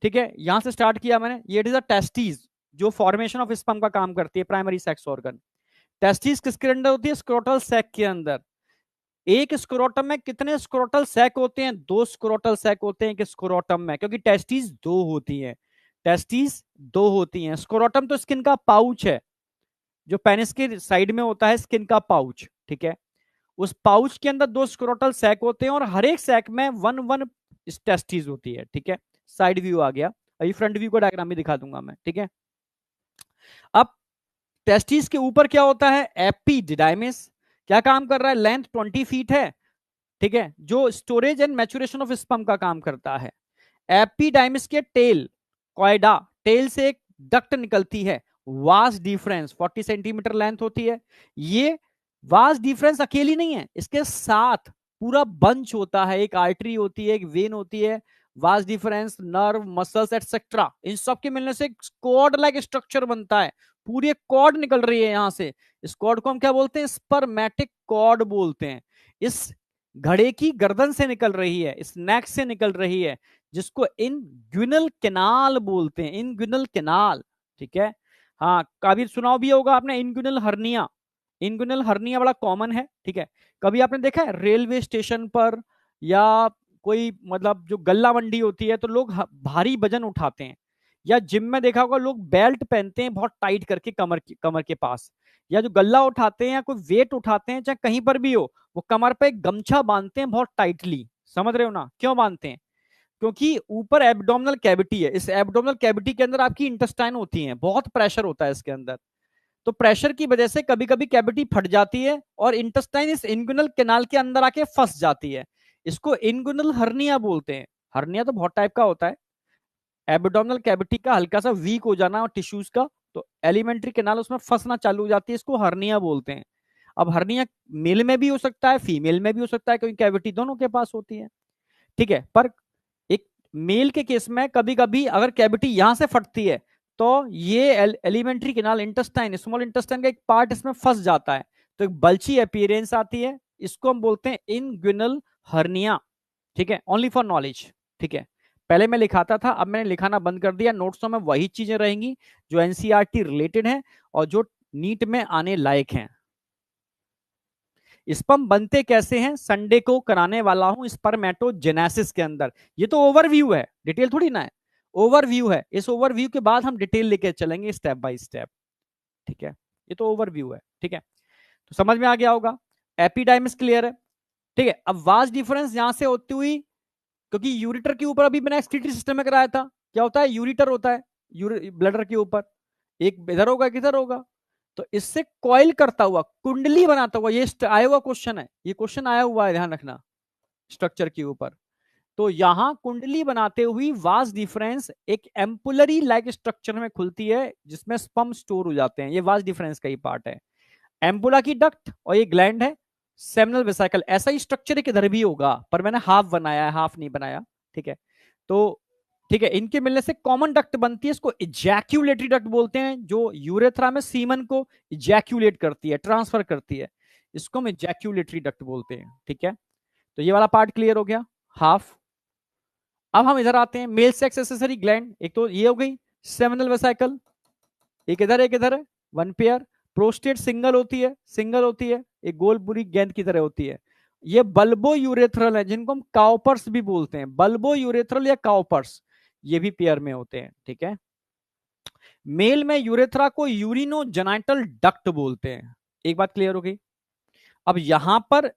ठीक है, यहां से स्टार्ट किया मैंने। ये इट इज अ टेस्टिस जो फॉर्मेशन ऑफ स्पर्म का काम करती है, प्राइमरी सेक्स ऑर्गन। टेस्टिस किसके अंदर होती है, स्क्रोटल सैक के अंदर। एक स्क्रोटम में कितने स्क्रोटल सैक होते हैं, दो स्क्रोटल सैक होते हैं एक स्क्रोटम में, क्योंकि टेस्टिस दो होती है। टेस्टिस दो होती हैं। स्क्रोटम तो स्किन का पाउच है, जो पेनिस के साइड में होता है स्किन का पाउच। ठीक है, उस पाउच के अंदर दो स्क्रोटल सैक होते हैं और हर एक सैक में वन वन टेस्टिस होती है। ठीक है, साइड व्यू आ गया, अभी फ्रंट व्यू का डायग्राम भी दिखा दूंगा मैं। ठीक है, अब टेस्टिस के ऊपर क्या होता है, एपिडिडाइमिस। क्या काम कर रहा है, लेंथ 20 फीट है। ठीक है, जो storage and maturation of sperm का काम करता है। एपिडाइमिस के टेल, कॉइडा, टेल से एक डक्ट निकलती है, वास डिफरेंस 40 सेंटीमीटर लेंथ होती है। ये वास डिफरेंस अकेली नहीं है, इसके साथ पूरा बंच होता है, एक आर्टरी होती है, एक वेन होती है, vas deferens, nerve, muscles etcetera, इन सब के मिलने से कॉर्ड लाइक स्ट्रक्चर बनता है। पूरी एक कॉर्ड निकल रही है यहां से। इस कॉर्ड को हम क्या बोलते हैं, स्पर्मेटिक कॉर्ड बोलते हैं। इस घड़े की गर्दन से निकल रही है, इस नेक से निकल रही है, जिसको इनग्विनल कैनाल बोलते हैं, इनग्विनल कैनाल। ठीक है, हाँ, कभी सुनाओ भी होगा आपने इनग्विनल हर्निया। इनग्विनल हर्निया बड़ा कॉमन है। ठीक है, कभी आपने देखा है रेलवे स्टेशन पर या कोई मतलब जो गल्ला मंडी होती है तो लोग भारी वजन उठाते हैं, या जिम में देखा होगा लोग बेल्ट पहनते हैं बहुत टाइट करके कमर के पास, या जो गल्ला उठाते हैं या कोई वेट उठाते हैं चाहे कहीं पर भी हो, वो कमर पे एक गमछा बांधते हैं बहुत टाइटली। समझ रहे हो ना, क्यों बांधते हैं, क्योंकि ऊपर एब्डोमिनल कैविटी है, इस एब्डोमिनल कैविटी के अंदर आपकी इंटेस्टाइन होती है, बहुत प्रेशर होता है इसके अंदर। तो प्रेशर की वजह से कभी कभी कैविटी फट जाती है और इंटेस्टाइन इस इंगुइनल कैनाल के अंदर आके फंस जाती है। इसको इंगुइनल हर्निया बोलते हैं। हर्निया तो बहुत टाइप का होता है, एब्डोमिनल कैविटी का हल्का सा वीक हो जाना और टिश्यूज का, तो एलिमेंट्री कैनाल उसमें फंसना चालू हो जाती है, इसको हर्निया बोलते हैं। अब हर्निया मेल में भी हो सकता है, फीमेल में भी हो सकता है, क्योंकि कैविटी दोनों के पास होती है। ठीक है, पर एक मेल के केस में कभी कभी अगर कैविटी यहां से फटती है तो ये alimentary canal, intestine, small intestine का एक पार्ट इसमें फंस जाता है, तो एक बल्ची अपीयरेंस आती है, इसको हम बोलते हैं इनग्विनल हर्निया। ठीक है, ओनली फॉर नॉलेज। ठीक है, पहले मैं लिखाता था, अब मैंने लिखाना बंद कर दिया। नोट्सों में वही चीजें रहेंगी जो एनसीईआरटी रिलेटेड है और जो नीट में आने लायक हैं। स्पर्म बनते कैसे हैं, संडे को कराने वाला हूं स्पर्मेटोजेनेसिस के अंदर। ये तो ओवरव्यू है, डिटेल थोड़ी ना है, ओवरव्यू है। इस ओवरव्यू के बाद हम डिटेल लेके चलेंगे स्टेप बाय स्टेप। ठीक है, ये तो ओवरव्यू है। ठीक है, तो समझ में आ गया होगा, एपिडाइमिस क्लियर है। ठीक है, अब वास डिफरेंस यहां से होती हुई क्योंकि यूरिटर के ऊपर अभी मैंने एक्सक्रीटरी सिस्टम में कराया था, क्या होता है, यूरिटर होता है ब्लडर के ऊपर, एक इधर होगा एक इधर होगा। तो इससे कॉइल करता हुआ, कुंडली बनाता हुआ, ये आया हुआ क्वेश्चन है, ये क्वेश्चन आया हुआ है, ध्यान रखना, स्ट्रक्चर के ऊपर। तो यहां कुंडली बनाते हुई वास डिफरेंस एक एम्पुलरी लाइक स्ट्रक्चर में खुलती है, जिसमें स्पर्म स्टोर हो जाते हैं, ये वास डिफरेंस का ही पार्ट है। एम्पुला की डक्ट और ये ग्लैंड है, सेमिनल वेसिकल, ऐसा ही स्ट्रक्चर एक इधर भी होगा, पर मैंने हाफ बनाया है, हाफ नहीं बनाया, ठीक है। तो ठीक है, इनके मिलने से कॉमन डक्ट बनती है, इसको इजैक्यूलेटरी डक्ट बोलते हैं, जो यूरेथ्रा में सीमन को इजैक्यूलेट करती है, ट्रांसफर करती है, इसको हम इजैक्यूलेटरी डक्ट बोलते हैं, ठीक है। तो ये वाला पार्ट क्लियर हो गया, हाफ। अब हम इधर आते हैं, मेल सेक्स एक्सेसरी ग्लैंड, एक तो ये हो गई सेमिनल वेसिकल, एक इधर है, वन पेयर। प्रोस्टेट सिंगल होती है, सिंगल होती है, एक गोल पूरी गेंद की तरह होती है। ये बल्बो यूरेथ्रल है, जिनको हम काउपर्स भी बोलते हैं, बल्बो यूरेथ्रल या काउपर्स, ये भी पेयर में होते हैं, ठीक है। मेल में यूरेथ्रा को यूरिनो जेनाइटल डक्ट बोलते हैं, एक बात क्लियर हो गई। अब यहां पर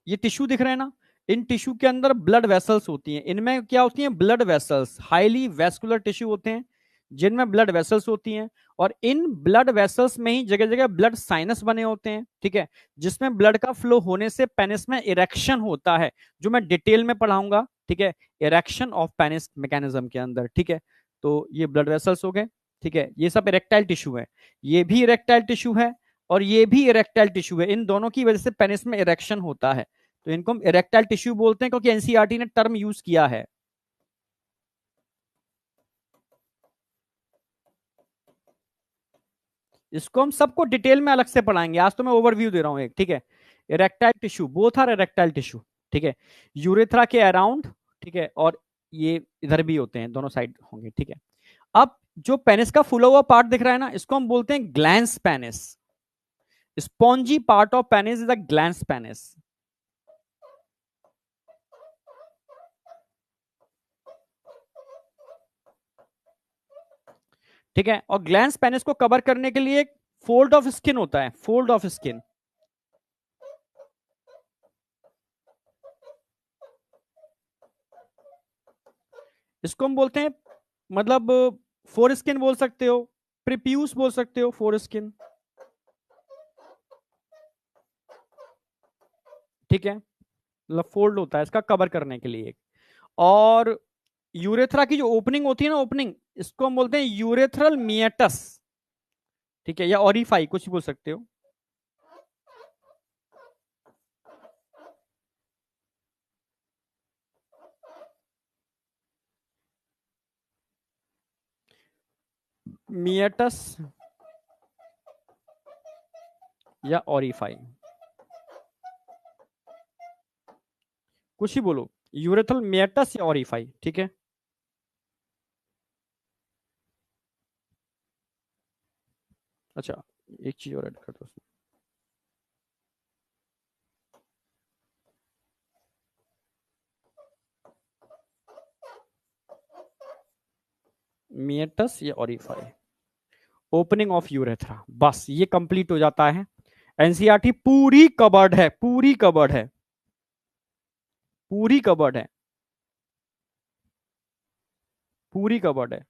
ये टिश्यू दिख रहे हैं ना, इन टिश्यू के अंदर ब्लड वेसल्स होती हैं, इनमें क्या होती हैं, blood vessels, highly vascular tissue होते हैं जिनमें ब्लड वेसल्स होती हैं, और इन ब्लड वेसल्स में ही जगह जगह ब्लड साइनस बने होते हैं, ठीक है, जिसमें ब्लड का फ्लो होने से पेनिस में इरेक्शन होता है, जो मैं डिटेल में पढ़ाऊंगा, ठीक है, इरेक्शन ऑफ पेनिस मैकेनिज्म के अंदर, ठीक है। तो ये ब्लड वेसल्स हो गए, ठीक है, ये सब इरेक्टाइल टिश्यू है, ये भी इरेक्टाइल टिश्यू है, और ये भी इरेक्टाइल टिश्यू है, इन दोनों की वजह से पेनिस में इरेक्शन होता है, तो इनको हम इरेक्टाइल टिश्यू बोलते हैं, क्योंकि एनसीईआरटी ने टर्म यूज किया है। इसको हम सबको डिटेल में अलग से पढ़ाएंगे, आज तो मैं ओवरव्यू दे रहा हूं एक, ठीक है। Erectile tissue, both are erectile tissue, ठीक है, यूरेथ्रा के अराउंड, ठीक है, और ये इधर भी होते हैं, दोनों साइड होंगे, ठीक है। अब जो पेनिस का फुला हुआ पार्ट दिख रहा है ना, इसको हम बोलते हैं glans penis, spongy part of penis is the glans penis, ठीक है। और ग्लैंस पेनिस को कवर करने के लिए एक फोल्ड ऑफ स्किन होता है, फोल्ड ऑफ स्किन, इसको हम बोलते हैं, मतलब फोर स्किन बोल सकते हो, प्रीप्यूस बोल सकते हो, फोर स्किन, ठीक है, मतलब फोल्ड होता है इसका कवर करने के लिए। और यूरेथ्रा की जो ओपनिंग होती है ना, ओपनिंग, इसको हम बोलते हैं यूरेथ्रल मिएटस, ठीक है, या ऑरिफाई, कुछ भी बोल सकते हो। मिएटस या ऑरिफाई, कुछ ही बोलो, यूरेथ्रल मिएटस या ऑरिफाई, ठीक है। अच्छा, एक चीज और ऐड कर दो, मिएटस या ऑरिफाई, ओपनिंग ऑफ यूरेथ्रा, बस ये कंप्लीट हो जाता है। एनसीईआरटी पूरी कवर्ड है, पूरी कवर्ड है, पूरी कवर्ड है, पूरी कवर्ड है,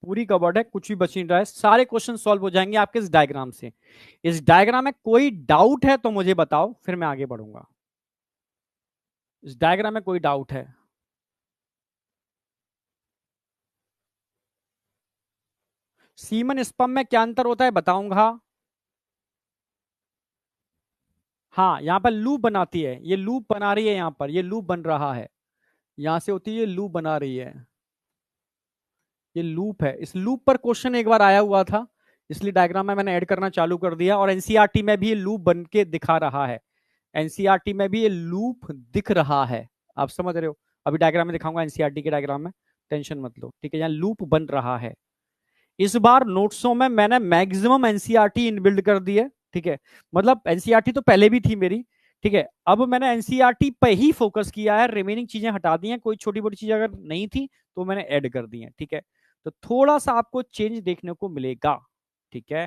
पूरी कवर्ड है, कुछ भी बच नहीं रहा है, सारे क्वेश्चन सॉल्व हो जाएंगे आपके इस डायग्राम से। इस डायग्राम में कोई डाउट है तो मुझे बताओ, फिर मैं आगे बढ़ूंगा। इस डायग्राम में कोई डाउट है? सीमन स्पर्म में क्या अंतर होता है बताऊंगा। हाँ, यहाँ पर लूप बनाती है, ये लूप बना रही है, यहाँ पर ये लूप बन रहा है, यहाँ से होती है, ये लूप बना रही है, ये लूप है, इस लूप पर क्वेश्चन एक बार आया हुआ था, इसलिए डायग्राम में मैंने ऐड करना चालू कर दिया, और एनसीईआरटी में भी ये लूप बन के दिखा रहा है, एनसीईआरटी में भी ये लूप दिख रहा है, आप समझ रहे हो। अभी डायग्राम में दिखाऊंगा, एनसीईआरटी के डायग्राम में, टेंशन मत लो, ठीक है, यहाँ लूप बन रहा है। इस बार नोट्सों में मैंने मैक्सिमम एनसीईआरटी इनबिल्ड कर दी है, ठीक है, मतलब एनसीईआरटी तो पहले भी थी मेरी, ठीक है, अब मैंने एनसीईआरटी पे ही फोकस किया है, रिमेनिंग चीजें हटा दी हैं, कोई छोटी मोटी चीज अगर नहीं थी तो मैंने ऐड कर दी है, ठीक है। तो थोड़ा सा आपको चेंज देखने को मिलेगा, ठीक है।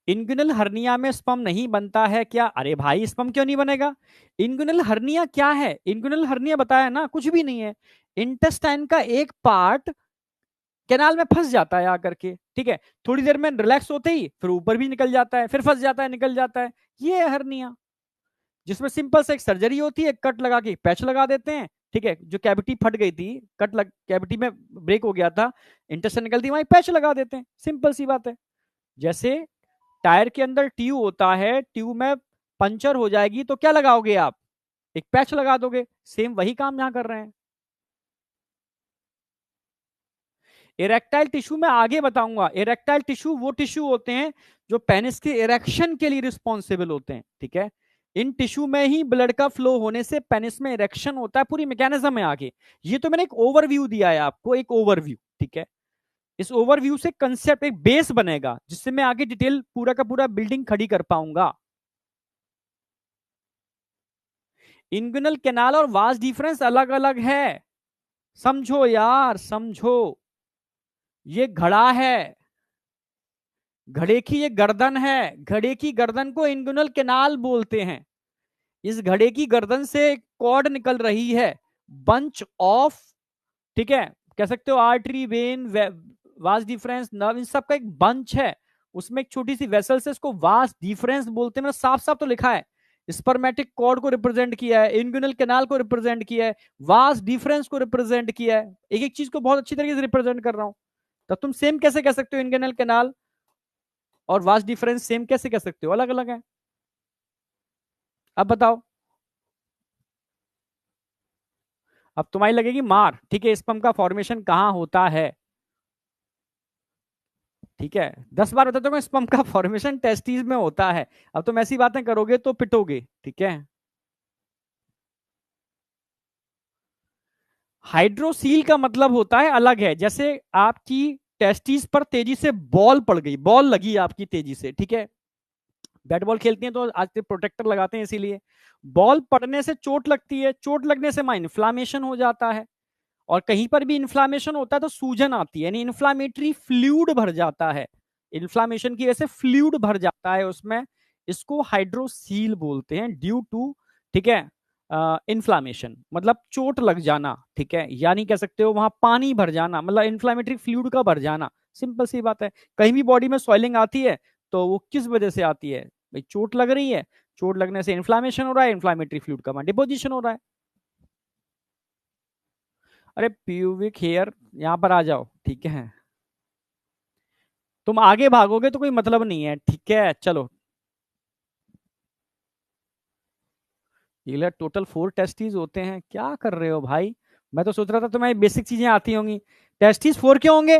इंग्युनल हर्निया में स्पर्म नहीं बनता है क्या? अरे भाई स्पर्म क्यों नहीं बनेगा? इंग्युनल हर्निया क्या है? इंग्युनल हर्निया बताया ना, कुछ भी नहीं है। इंटेस्टाइन का एक पार्ट कैनाल में फंस जाता है आकर के, ठीक है, थोड़ी देर में रिलैक्स होते ही फिर ऊपर भी निकल जाता है, फिर फंस जाता है, निकल जाता है। ये है हर्निया, जिसमें सिंपल से एक सर्जरी होती है, कट लगा के पैच लगा देते हैं, ठीक है, जो कैविटी फट गई थी, कैविटी में ब्रेक हो गया था, इंटेस्टाइन निकलती, वहीं पैच लगा देते हैं, सिंपल सी बात है। जैसे टायर के अंदर ट्यूब होता है, ट्यूब में पंचर हो जाएगी तो क्या लगाओगे आप? एक पैच लगा दोगे। सेम वही काम यहां कर रहे हैं। इरेक्टाइल टिश्यू में आगे बताऊंगा। इरेक्टाइल टिश्यू वो टिश्यू होते हैं जो पेनिस के इरेक्शन के लिए रिस्पॉन्सिबल होते हैं, ठीक है। इन टिश्यू में ही ब्लड का फ्लो होने से पेनिस में इरेक्शन होता है, पूरी मैकेनिज्म है आगे। ये तो मैंने एक ओवरव्यू दिया है आपको, एक ओवरव्यू, ठीक है। इस ओवरव्यू से कंसेप्ट एक बेस बनेगा, जिससे मैं आगे डिटेल पूरा का पूरा बिल्डिंग खड़ी कर पाऊंगा। इंगुइनल कैनाल और वास डिफरेंस अलग अलग है, समझो यार, समझो। ये घड़ा है, घड़े की ये गर्दन है, घड़े की गर्दन को इंगुइनल कैनाल बोलते हैं। इस घड़े की गर्दन से कॉर्ड निकल रही है, बंच ऑफ, ठीक है, कह सकते हो artery, vein, vas deferens, nerve, इन सब का एक बंच है। उसमें एक छोटी सी वेसल से, इसको वास डिफरेंस बोलते हैं। मैंने साफ साफ तो लिखा है, स्पर्मेटिक कॉर्ड को रिप्रेजेंट किया है, इंगुइनल कैनाल को रिप्रेजेंट किया है, वास डिफरेंस को रिप्रेजेंट किया है। एक एक चीज को बहुत अच्छी तरीके से रिप्रेजेंट कर रहा हूं। तो तुम सेम कैसे कह सकते हो इंगुइनल कैनाल और वास डिफरेंस सेम कैसे कह सकते हो? अलग अलग है। अब बताओ। अब तुम्हारी लगेगी मार, ठीक है, स्पर्म का फॉर्मेशन कहां होता है? ठीक है, 10 बार बताता हूँ, स्पर्म का फॉर्मेशन टेस्टिस में होता है। अब तुम ऐसी बातें करोगे तो पिटोगे, ठीक है। हाइड्रोसील का मतलब होता है अलग है, जैसे आपकी टेस्टिस पर तेजी से बॉल पड़ गई, बॉल लगी आपकी तेजी से, ठीक है। बैट बॉल खेलती हैं तो आज प्रोटेक्टर लगाते हैं, इसीलिए बॉल पड़ने से चोट लगती है, चोट लगने से वहां इन्फ्लामेशन हो जाता है, और कहीं पर भी इन्फ्लामेशन होता है तो सूजन आती है, यानी इन्फ्लामेटरी फ्लूइड भर जाता है। इन्फ्लामेशन की वजह से फ्लूइड भर जाता है उसमें, इसको हाइड्रोसील बोलते हैं, ड्यू टू, ठीक है, इन्फ्लामेशन मतलब चोट लग जाना, ठीक है, यानी कह सकते हो वहां पानी भर जाना, मतलब इन्फ्लामेटरी फ्लूइड का भर जाना। सिंपल सी बात है। कहीं भी बॉडी में स्वेलिंग आती है तो वो किस वजह से आती है? भाई चोट लग रही है, चोट लगने से इन्फ्लामेशन हो रहा है, इन्फ्लामेटरी फ्लूइड का डिपोजिशन हो रहा है। अरे प्यूबिक हेयर, यहाँ पर आ जाओ, ठीक है। तुम आगे भागोगे तो कोई मतलब नहीं है, ठीक है, चलो। ये टोटल 4 टेस्टिस होते हैं, क्या कर रहे हो भाई? मैं तो सोच रहा था तुम्हें बेसिक चीजें आती होंगी। टेस्टिस 4 क्यों होंगे?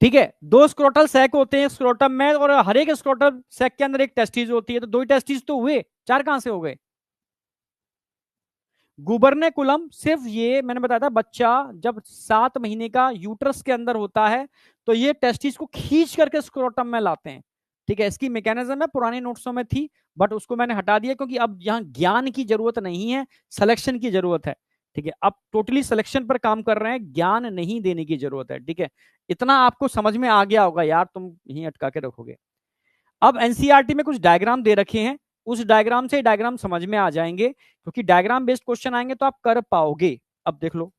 ठीक है, 2 स्क्रोटल सैक होते हैं स्क्रोटम में, और हर एक स्क्रोटल सैक के अंदर एक टेस्टिस होती है, तो 2 ही टेस्टिस तो हुए, 4 कहां से हो गए? गुबरनेकुलम सिर्फ ये मैंने बताया था, बच्चा जब 7 महीने का यूट्रस के अंदर होता है तो ये टेस्टिस को खींच करके स्क्रोटम में लाते हैं, ठीक है। इसकी मैकेनिज्म है, पुराने नोट्सों में थी, बट उसको मैंने हटा दिया क्योंकि अब यहाँ ज्ञान की जरूरत नहीं है, सिलेक्शन की जरूरत है, ठीक है। अब टोटली सिलेक्शन पर काम कर रहे हैं, ज्ञान नहीं देने की जरूरत है, ठीक है। इतना आपको समझ में आ गया होगा यार, तुम यहीं अटका के रखोगे। अब एनसीईआरटी में कुछ डायग्राम दे रखे हैं, उस डायग्राम से डायग्राम समझ में आ जाएंगे, क्योंकि डायग्राम बेस्ड क्वेश्चन आएंगे तो आप कर पाओगे। अब देख लो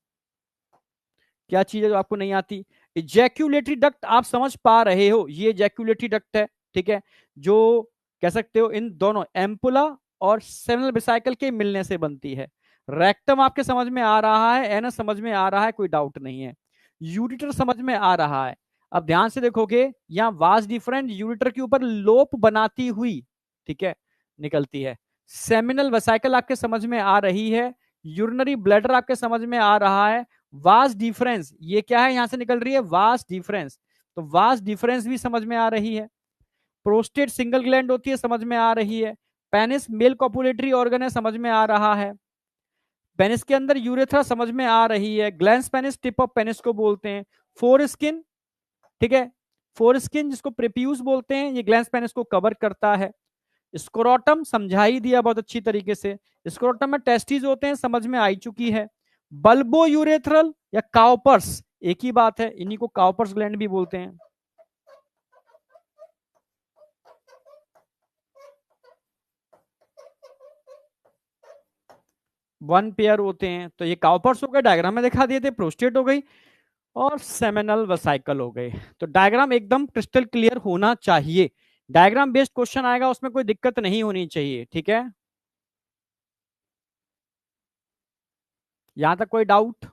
क्या चीज है जो आपको नहीं आती। इजैक्यूलेटरी डक्ट आप समझ पा रहे हो, ये इजैक्यूलेटरी डक्ट है, ठीक है, जो कह सकते हो इन दोनों एम्पुला और सेमिनल वेसिकल के मिलने से बनती है। रेक्टम आपके समझ में आ रहा है, एनस समझ में आ रहा है, कोई डाउट नहीं है। यूरिटर समझ में आ रहा है। अब ध्यान से देखोगे, यहाँ वास डिफरेंट यूरिटर के ऊपर लोप बनाती हुई, ठीक है, निकलती है। सेमिनल वेसिकल आपके समझ में आ रही है, यूरिनरी ब्लैडर आपके समझ में आ रहा है। वास डिफरेंस ये क्या है, यहां से निकल रही है वास डिफरेंस, तो वास डिफरेंस भी समझ में आ रही है। प्रोस्टेट सिंगल ग्लैंड होती है, समझ में आ रही है। पेनिस मेल कॉपुलेटरी ऑर्गन है, समझ में आ रहा है। पेनिस के अंदर यूरेथ्रा समझ में आ रही है। Glans penis tip of penis को बोलते हैं। फोर स्किन, ठीक है, फोर स्किन जिसको प्रेप्यूस बोलते हैं, ये ग्लैंस पेनिस को कवर करता है। स्क्रोटम समझा ही दिया बहुत अच्छी तरीके से। स्क्रोटम में टेस्टिस होते हैं, समझ में आई चुकी है। बल्बो यूरेथ्रल या काउपर्स एक ही बात है, इन्हीं को काउपर्स ग्लैंड भी बोलते हैं। वन पेयर होते हैं, तो ये काउपर्स हो गए, डायग्राम में दिखा दिए थे, प्रोस्टेट हो गई और सेमिनल वेसाइकल हो गए। तो डायग्राम एकदम क्रिस्टल क्लियर होना चाहिए, डायग्राम बेस्ड क्वेश्चन आएगा उसमें कोई दिक्कत नहीं होनी चाहिए, ठीक है। यहां तक कोई डाउट?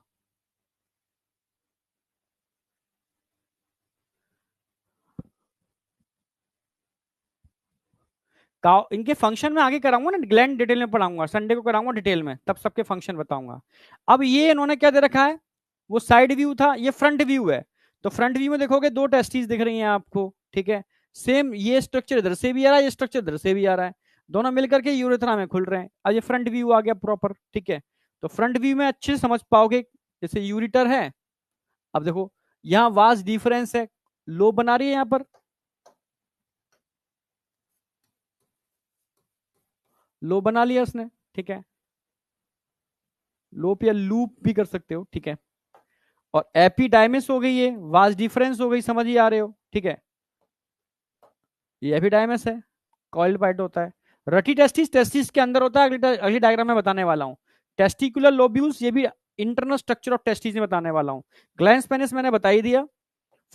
इनके फंक्शन में आगे कराऊंगा ना, ग्लैंड डिटेल में पढ़ाऊंगा, संडे को कराऊंगा डिटेल में, तब सबके फंक्शन बताऊंगा। अब ये इन्होंने क्या दे रखा है, वो साइड व्यू था, ये फ्रंट व्यू है। तो फ्रंट व्यू में देखोगे दो टेस्टिस दिख रही हैं आपको, ठीक है। सेम ये स्ट्रक्चर इधर से भी आ रहा है, ये स्ट्रक्चर इधर से भी आ रहा है, दोनों मिलकर के यूरेथ्रा में खुल रहे हैं। अब ये फ्रंट व्यू आ गया प्रॉपर, ठीक है। तो फ्रंट व्यू में अच्छे से समझ पाओगे, जैसे यूरिटर है। अब देखो यहाँ वास्ट डिफरेंस है, लो बना रही है यहाँ पर, लो बना लिया उसने, ठीक है। लोप या लूप भी कर सकते हो, ठीक है। और एपिडाइमिस हो गई, ये वास्ट डिफरेंस हो गई, समझ ही आ रहे हो, ठीक है। ये एपिडाइमिस है, कॉइल्ड पार्ट होता है। रटी टेस्टिस टेस्टिस के अंदर होता है, अगली डायग्राम में बताने वाला हूं। टेस्टिकुलर लोब्यूल्स, ये भी इंटरनल स्ट्रक्चर ऑफ टेस्टिस में बताने वाला हूं। ग्लैंस पेनिस मैंने बता ही दिया।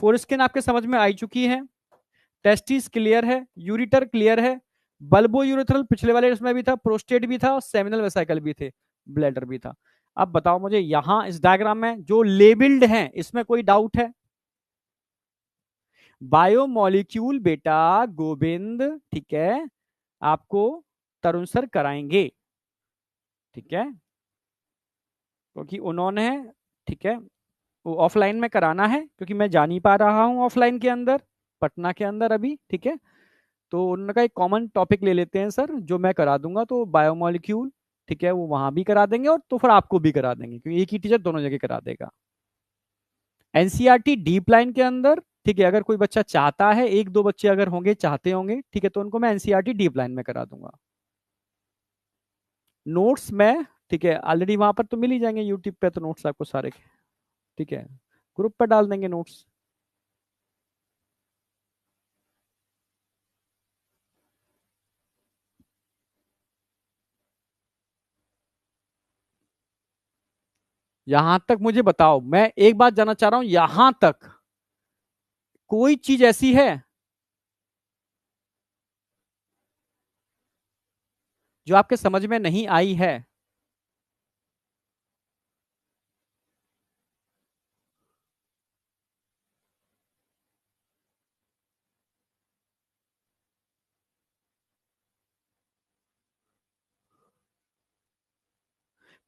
फोरस्किन आपके समझ में आई चुकी है। टेस्टिस क्लियर है, यूरिटर क्लियर है, बल्बो यूरेथ्रल पिछले वाले इसमें भी था, प्रोस्टेट भी था, और सेमिनल वेसाइकल भी थे, ब्लैडर भी था। अब बताओ मुझे यहां इस डायग्राम में जो लेबल्ड हैं इसमें कोई डाउट है? बायोमोलिक्यूल बेटा गोविंद, ठीक है, आपको तरुण सर कराएंगे, ठीक है, क्योंकि उन्होंने, ठीक है, वो ऑफलाइन में कराना है, क्योंकि मैं जा नहीं पा रहा हूँ ऑफलाइन के अंदर, पटना के अंदर अभी, ठीक है। तो उनका एक कॉमन टॉपिक ले लेते हैं सर, जो मैं करा दूंगा, तो बायोमोलिक्यूल, ठीक है, वो वहां भी करा देंगे और तो फिर आपको भी करा देंगे, क्योंकि एक ही टीचर दोनों जगह करा देगा। एनसीईआरटी डीप लाइन के अंदर, ठीक है, अगर कोई बच्चा चाहता है, एक दो बच्चे अगर होंगे चाहते होंगे, ठीक है, तो उनको मैं एनसीईआरटी डीप लाइन में करा दूंगा। नोट्स में, ठीक है, ऑलरेडी वहां पर तो मिल ही जाएंगे यूट्यूब पे, तो नोट्स आपको सारे, ठीक है, ग्रुप पर डाल देंगे नोट्स। यहां तक मुझे बताओ, मैं एक बात जानना चाह रहा हूं, यहां तक कोई चीज ऐसी है जो आपके समझ में नहीं आई है?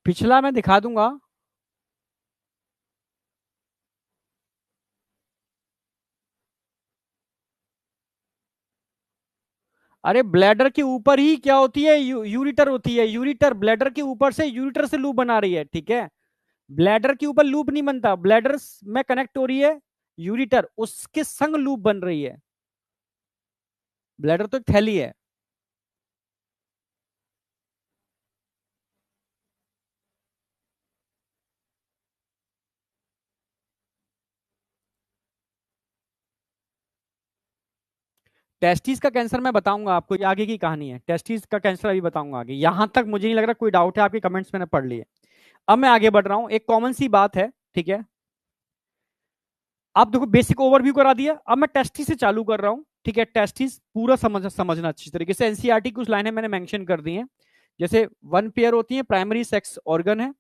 पिछला मैं दिखा दूंगा। अरे ब्लैडर के ऊपर ही क्या होती है, यूरिटर होती है, यूरिटर ब्लैडर के ऊपर से, यूरिटर से लूप बना रही है, ठीक है। ब्लैडर के ऊपर लूप नहीं बनता, ब्लैडर में कनेक्ट हो रही है यूरिटर, उसके संग लूप बन रही है। ब्लैडर तो एक थैली है। टेस्टिस का कैंसर मैं बताऊंगा आपको, ये आगे की कहानी है, टेस्टिस का कैंसर अभी बताऊंगा आगे। यहां तक मुझे नहीं लग रहा कोई डाउट है, आपके कमेंट्स मैंने पढ़ लिए। अब मैं आगे बढ़ रहा हूं, एक कॉमन सी बात है, ठीक है। आप देखो बेसिक ओवरव्यू करा दिया, अब मैं टेस्टिस से चालू कर रहा हूं, ठीक है। टेस्टिस पूरा समझना अच्छी तरीके से, एनसीईआरटी कुछ लाइनें मैंने मेंशन कर दी हैं। जैसे वन पेयर होती है, प्राइमरी सेक्स ऑर्गन है,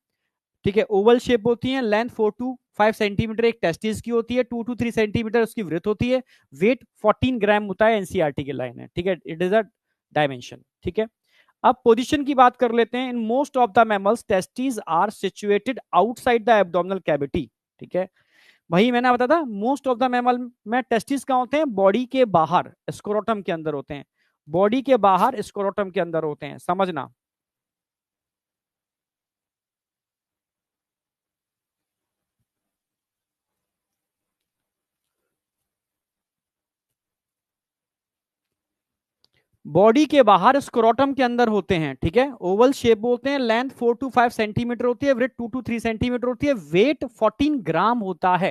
ठीक है, ओवल शेप होती है, लेंथ 4 to 5 सेंटीमीटर एक टेस्टिस की होती है, 2 to 3 सेंटीमीटर उसकी वृथ होती है, वेट 14 ग्राम होता है, एनसीईआरटी की लाइन है, ठीक है, इट इज अ डायमेंशन, ठीक है। अब पोजीशन की बात कर लेते हैं। In most of the mammals testis are situated outside the abdominal cavity, ठीक है। वही मैंने बताया था, मोस्ट ऑफ द मैमल में टेस्टिस कहाँ होते हैं, बॉडी के बाहर स्क्रोटम के अंदर होते हैं, बॉडी के बाहर स्क्रोटम के अंदर होते हैं, समझना। बॉडी के बाहर स्क्रोटम के अंदर होते हैं, ठीक है, ओवल शेप होते हैं, लेंथ 4 to 5 सेंटीमीटर होती है, ब्रेथ 2 to 3 सेंटीमीटर होती है, वेट 14 ग्राम होता है,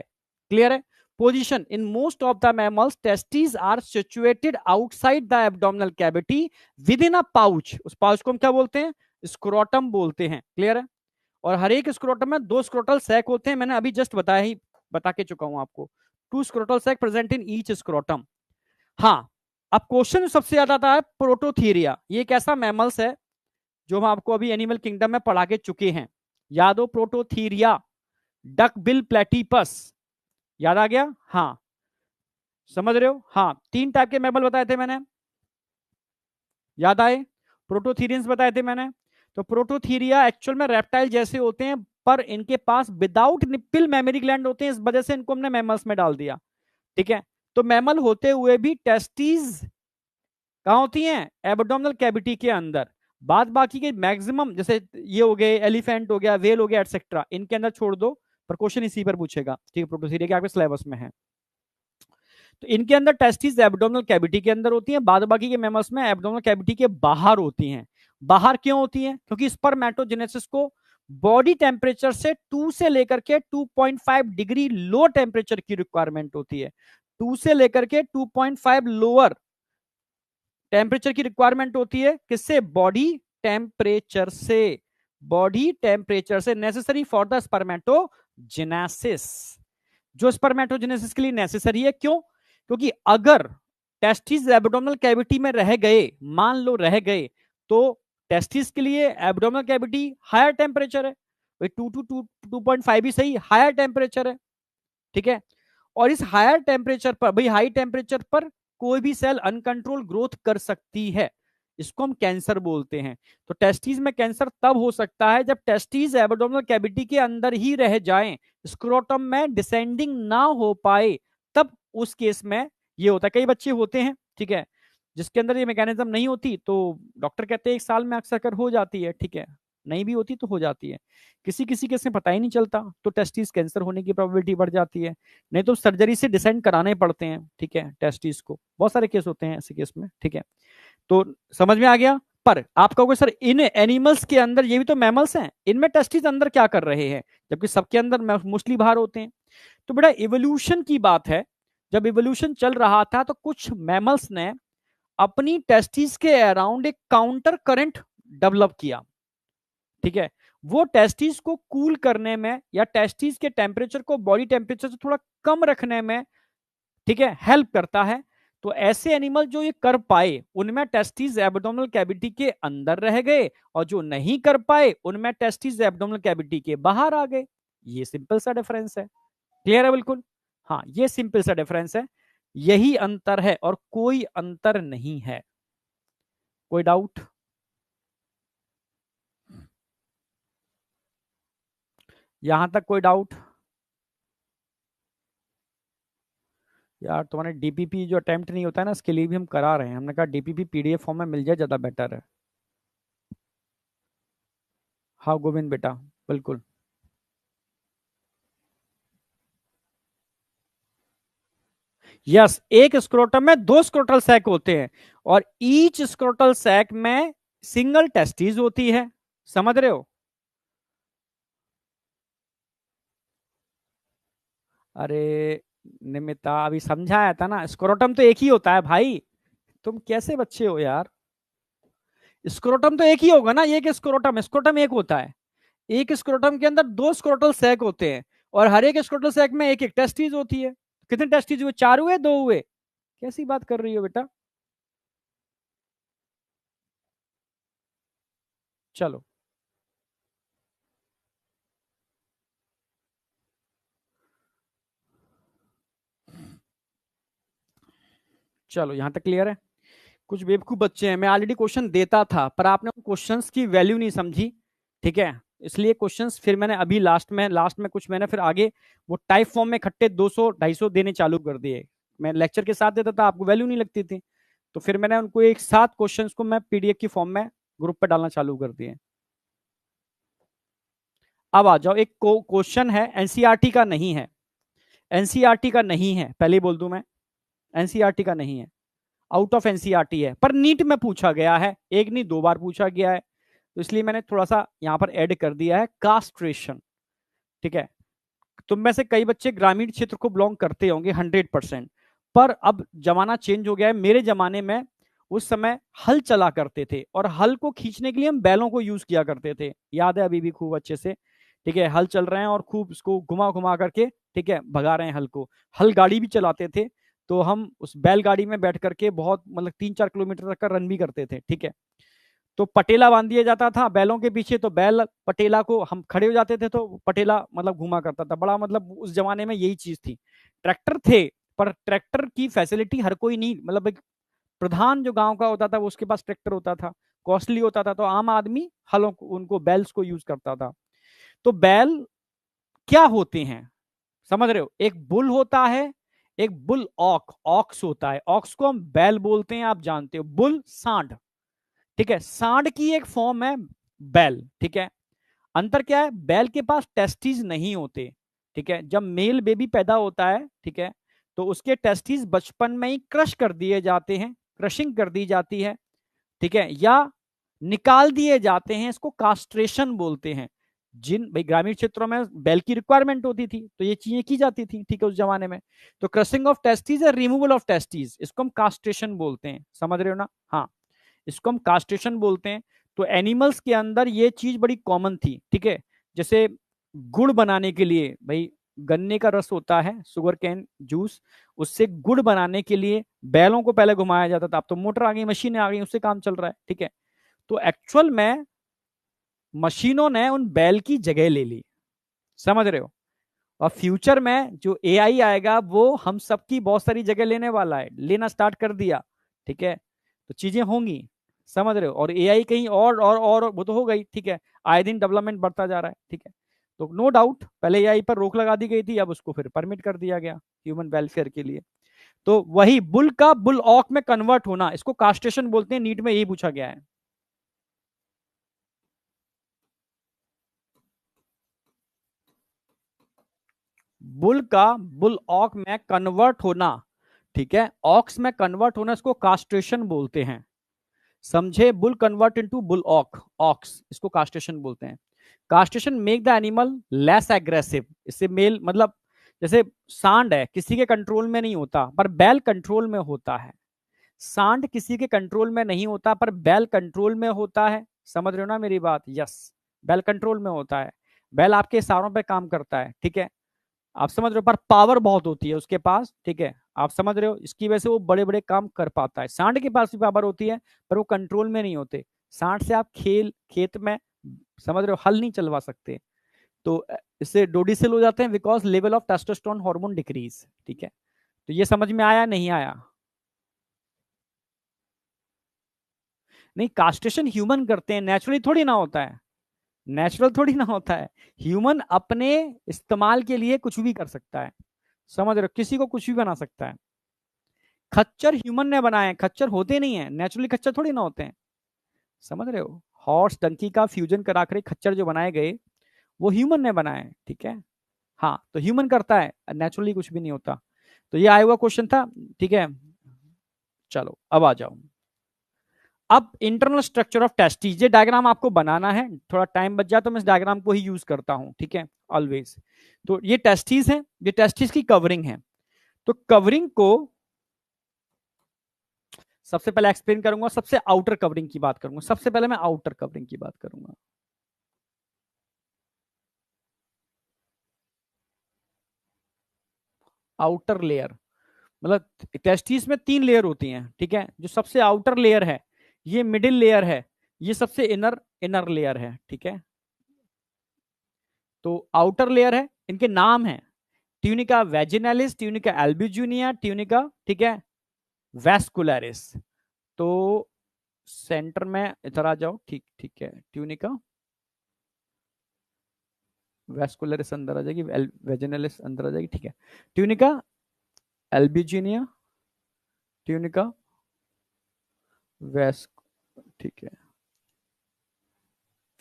क्लियर है। Position in most of the mammals testis are situated outside the abdominal cavity within a pouch, उस पाउच को हम क्या बोलते हैं, स्क्रोटम बोलते हैं, क्लियर है। और हर एक स्क्रोटम में 2 स्क्रोटल सैक होते हैं, मैंने अभी जस्ट बता के चुका हूं आपको। 2 scrotal sac present in each scrotum. हाँ, अब क्वेश्चन सबसे ज्यादा आता है प्रोटोथीरिया। ये एक ऐसा मैमल्स है जो हम आपको अभी एनिमल किंगडम में पढ़ा के चुके हैं। याद हो, प्रोटोथीरिया, डक बिल प्लेटिपस, याद आ गया? हाँ, समझ रहे हो? हाँ, 3 टाइप के मैमल बताए थे मैंने, याद आए? प्रोटोथीरियंस बताए थे मैंने। तो प्रोटोथीरिया एक्चुअल में रेप्टाइल जैसे होते हैं, पर इनके पास विदाउट निप्पल मैमरी ग्लैंड होते हैं, इस वजह से इनको हमने मैमल्स में डाल दिया। ठीक है, तो मैमल होते हुए भी टेस्टीज कहां होती हैं? एब्डोमिनल कैविटी के अंदर। बाद बाकी के मैक्सिमम, जैसे ये हो गए, एलिफेंट हो गया, वेल हो गया, एटसेट्रा, इनके अंदर छोड़ दो, पर क्वेश्चन इसी पर पूछेगा। ठीक है, प्रोटोथीरिया के आपके सिलेबस में है। तो इनके अंदर टेस्टिस एब्डोमिनल कैविटी के अंदर होती हैं, बाद बाकी के मैमल्स में एब्डोमिनल कैविटी के बाहर होती हैं। बाहर क्यों होती हैं? क्योंकि स्पर्मेटोजेनेसिस को बॉडी टेम्परेचर से 2 से लेकर के 2.5 डिग्री लो टेम्परेचर की रिक्वायरमेंट होती है। 2 से लेकर के 2.5 लोअर टेम्परेचर की रिक्वायरमेंट होती है। किससे? बॉडी टेम्परेचर से। बॉडी टेम्परेचर से नेसेसरी फॉर द स्पर्मेटोजेनेसिस, जो स्पर्मेटोजेनेसिस के लिए नेसेसरी है। क्यों? क्योंकि अगर टेस्टिस एब्डोमिनल कैविटी में रह गए, मान लो रह गए, तो टेस्टिस के लिए एब्डोमिनल कैविटी हायर टेम्परेचर है, 2 to 2.5 भी सही, हायर टेम्परेचर है। ठीक है, और इस हायर टेम्परेचर पर, भाई हाई टेम्परेचर पर कोई भी सेल अनकंट्रोल ग्रोथ कर सकती है, इसको हम कैंसर बोलते हैं। तो टेस्टिस में कैंसर तब हो सकता है जब टेस्टिस एब्डोमिनल कैविटी के अंदर ही रह जाएं, स्क्रोटम में डिसेंडिंग ना हो पाए, तब उस केस में ये होता है। कई बच्चे होते हैं, ठीक है, जिसके अंदर ये मैकेनिज्म नहीं होती, तो डॉक्टर कहते हैं 1 साल में अक्सर कर हो जाती है। ठीक है, नहीं भी होती तो हो जाती है। किसी किसी केस में पता ही नहीं चलता, तो टेस्टिस कैंसर होने की प्रोबेबिलिटी बढ़ जाती है। नहीं तो सर्जरी से डिसेंड कराने पड़ते हैं, ठीक है, टेस्टिस को। बहुत सारे केस होते हैं ऐसे केस में। ठीक है, तो समझ में आ गया। पर आप कहोगे सर इन एनिमल्स के अंदर, ये भी तो मैमल्स हैं, इनमें टेस्टिस अंदर क्या कर रहे हैं, जबकि सबके अंदर मोस्टली बाहर होते हैं। तो बेटा इवोल्यूशन की बात है। जब इवोल्यूशन चल रहा था तो कुछ मैमल्स ने अपनी टेस्टिस के अराउंड एक काउंटर करंट डेवलप किया। ठीक है, वो टेस्टिस को कूल करने में या टेस्टिस के टेम्परेचर को बॉडी टेम्परेचर से थोड़ा कम रखने में, ठीक है, हेल्प करता है। तो ऐसे एनिमल जो ये कर पाए, उनमें टेस्टिस एब्डोमिनल कैविटी के अंदर रह गए, और जो नहीं कर पाए उनमें टेस्टिस एब्डोमिनल कैविटी के बाहर आ गए। ये सिंपल सा डिफरेंस है। क्लियर है? बिल्कुल, हाँ, ये सिंपल सा डिफरेंस है, यही अंतर है और कोई अंतर नहीं है। कोई डाउट? यहां तक कोई डाउट? यार तुम्हारे डीपीपी जो अटेम्प्ट नहीं होता है ना, इसके लिए भी हम करा रहे हैं। हमने कहा डीपीपी पीडीएफ फॉर्म में मिल जाए, ज्यादा बेटर है। हाँ गोविंद बेटा, बिल्कुल। यस, एक स्क्रोटम में 2 स्क्रोटल सैक होते हैं, और ईच स्क्रोटल सैक में सिंगल टेस्टिस होती है। समझ रहे हो? अरे निमिता, अभी समझाया था ना, स्क्रोटम तो एक ही होता है भाई। तुम कैसे बच्चे हो यार? स्क्रोटम तो एक ही होगा ना, एक स्क्रोटम, स्क्रोटम एक होता है। एक स्क्रोटम के अंदर 2 स्क्रोटल सैक होते हैं, और हर एक स्क्रोटल सैक में एक एक टेस्टिस होती है। कितने टेस्टिस हुए? 4 हुए, 2 हुए? कैसी बात कर रही हो बेटा? चलो, चलो यहां तक क्लियर है। कुछ बेवकूफ बच्चे हैं, मैं ऑलरेडी क्वेश्चन देता था पर आपने क्वेश्चंस की वैल्यू नहीं समझी। ठीक है, इसलिए क्वेश्चंस फिर मैंने अभी लास्ट में कुछ मैंने फिर आगे वो टाइप फॉर्म में इकट्ठे 200 250 देने चालू कर दिए। मैं लेक्चर के साथ देता था, आपको वैल्यू नहीं लगती थी, तो फिर मैंने उनको एक साथ क्वेश्चंस को मैं पीडीएफ की फॉर्म में ग्रुप पे डालना चालू कर दिए। अब आ जाओ, एक क्वेश्चन है एनसीईआरटी का नहीं है, एनसीईआरटी का नहीं है, पहले ही बोल दूं मैं, एनसीईआरटी का नहीं है, आउट ऑफ एनसीईआरटी है, पर नीट में पूछा गया है, एक नहीं 2 बार पूछा गया है, तो इसलिए मैंने थोड़ा सा यहां पर ऐड कर दिया है, कास्ट्रेशन। ठीक है, तुम में से कई बच्चे ग्रामीण क्षेत्र को बिलोंग करते होंगे 100%, पर अब जमाना चेंज हो गया है। मेरे जमाने में उस समय हल चला करते थे, और हल को खींचने के लिए हम बैलों को यूज किया करते थे, याद है अभी भी खूब अच्छे से। ठीक है, हल चल रहे हैं और खूब इसको घुमा घुमा करके, ठीक है, भगा रहे हैं हल को। हल गाड़ी भी चलाते थे, तो हम उस बैलगाड़ी में बैठ करके बहुत मतलब 3-4 किलोमीटर तक का रन भी करते थे, ठीक है। तो पटेला बांध दिया जाता था बैलों के पीछे, तो बैल पटेला को हम खड़े हो जाते थे तो पटेला मतलब घुमा करता था। बड़ा मतलब उस जमाने में यही चीज थी। ट्रैक्टर थे, पर ट्रैक्टर की फैसिलिटी हर कोई नहीं, मतलब एक प्रधान जो गांव का होता था वो उसके पास ट्रैक्टर होता था, कॉस्टली होता था, तो आम आदमी हलों को, उनको बैल्स को यूज करता था। तो बैल क्या होते हैं, समझ रहे हो? एक बुल होता है, एक बुल ऑक्स होता है। ऑक्स को हम बैल बोलते हैं, आप जानते हो। बुल सांड, ठीक है, सांड की एक फॉर्म है बैल, ठीक है। अंतर क्या है, बैल के पास टेस्टिस नहीं होते, ठीक है। जब मेल बेबी पैदा होता है, ठीक है, तो उसके टेस्टिस बचपन में ही क्रश कर दिए जाते हैं, क्रशिंग कर दी जाती है, ठीक है, या निकाल दिए जाते हैं, इसको कास्ट्रेशन बोलते हैं। जिन भाई ग्रामीण क्षेत्रों में बैल की रिक्वायरमेंट होती थी तो ये चीजें की जाती थी, ठीक है, उस जमाने में। तो क्रशिंग ऑफ टेस्टिस या रिमूवल ऑफ टेस्टिस, इसको हम कास्ट्रेशन बोलते हैं, समझ रहे हो ना? हाँ, इसको हम कास्ट्रेशन बोलते हैं। तो एनिमल्स के अंदर ये चीज बड़ी कॉमन थी, ठीक है। जैसे गुड़ बनाने के लिए भाई, गन्ने का रस होता है, शुगर कैन जूस, उससे गुड़ बनाने के लिए बैलों को पहले घुमाया जाता था। अब तो मोटर आ गई, मशीनें आ गई, उससे काम चल रहा है, ठीक है। तो एक्चुअल में मशीनों ने उन बैल की जगह ले ली, समझ रहे हो? और फ्यूचर में जो एआई आएगा वो हम सबकी बहुत सारी जगह लेने वाला है, लेना स्टार्ट कर दिया, ठीक है। तो चीजें होंगी, समझ रहे हो? और एआई कहीं और वो तो हो गई, ठीक है। आए दिन डेवलपमेंट बढ़ता जा रहा है, ठीक है। तो नो डाउट पहले एआई पर रोक लगा दी गई थी, अब उसको फिर परमिट कर दिया गया ह्यूमन वेलफेयर के लिए। तो वही बुल का बुल ऑक में कन्वर्ट होना, इसको कास्ट्रेशन बोलते हैं, नीट में यही पूछा गया है। बुल का बुल ऑक में कन्वर्ट होना, ठीक है, ऑक्स में कन्वर्ट होना, इसको कास्ट्रेशन बोलते हैं, समझे? बुल कन्वर्ट इनटू बुल ऑक, ऑक्स, इसको कास्ट्रेशन बोलते हैं। Castration make the animal less aggressive, इससे मेल मतलब जैसे सांड है किसी के कंट्रोल में नहीं होता पर बैल कंट्रोल में होता है। सांड किसी के कंट्रोल में नहीं होता पर बैल कंट्रोल में होता है, समझ रहे हो ना मेरी बात? यस, बैल कंट्रोल में होता है, बैल आपके इशारों पे काम करता है, ठीक है। आप समझ रहे हो, पर पावर बहुत होती है उसके पास, ठीक है। आप समझ रहे हो, इसकी वजह से वो बड़े बड़े काम कर पाता है। सांड के पास भी पावर होती है पर वो कंट्रोल में नहीं होते। सांड से आप खेत में, समझ रहे हो, हल नहीं चलवा सकते। तो इससे डोडिसल हो जाते हैं because level of testosterone hormone decrease, ठीक है। तो ये समझ में आया नहीं आया? नहीं, कास्ट्रेशन ह्यूमन करते हैं, नेचुरली थोड़ी ना होता है, नेचुरल थोड़ी ना होता है। ह्यूमन अपने इस्तेमाल के लिए कुछ भी कर सकता है, समझ रहे हो, किसी को कुछ भी बना सकता है। खच्चर ह्यूमन ने बनाए हैं, खच्चर होते नहीं है, नेचुरली खच्चर थोड़ी ना होते हैं, समझ रहे हो? हॉर्स डंकी का फ्यूजन करा कर खच्चर जो बनाए गए वो ह्यूमन ने बनाए हैं, ठीक है। हाँ, तो ह्यूमन करता है, नेचुरली कुछ भी नहीं होता। तो ये आया हुआ क्वेश्चन था, ठीक है। चलो अब आ जाओ। अब इंटरनल स्ट्रक्चर ऑफ टेस्टिस, ये डायग्राम आपको बनाना है, थोड़ा टाइम बच जाए तो मैं इस डायग्राम को ही यूज करता हूं, ठीक है, ऑलवेज। तो ये टेस्टिस है, ये टेस्टिस की कवरिंग है। तो कवरिंग को सबसे पहले एक्सप्लेन करूंगा, सबसे आउटर कवरिंग की बात करूंगा, सबसे पहले मैं आउटर कवरिंग की बात करूंगा। आउटर लेयर मतलब टेस्टिस में 3 लेयर होती हैं, ठीक है। जो सबसे आउटर लेयर है ये मिडिल लेयर है, ये सबसे इनर इनर लेयर है, ठीक है। तो आउटर लेयर है, इनके नाम है tunica vaginalis, tunica albuginea, tunica, ठीक है, वेस्कुलरिस। तो सेंटर में इधर आ जाओ, ठीक ठीक है, ट्यूनिका वेस्कुलरिस अंदर आ जाएगी, वेजिनालिस अंदर आ जाएगी, ठीक है। ट्यूनिका एल्ब्यूजिनिया, ट्यूनिका वेस, ठीक है,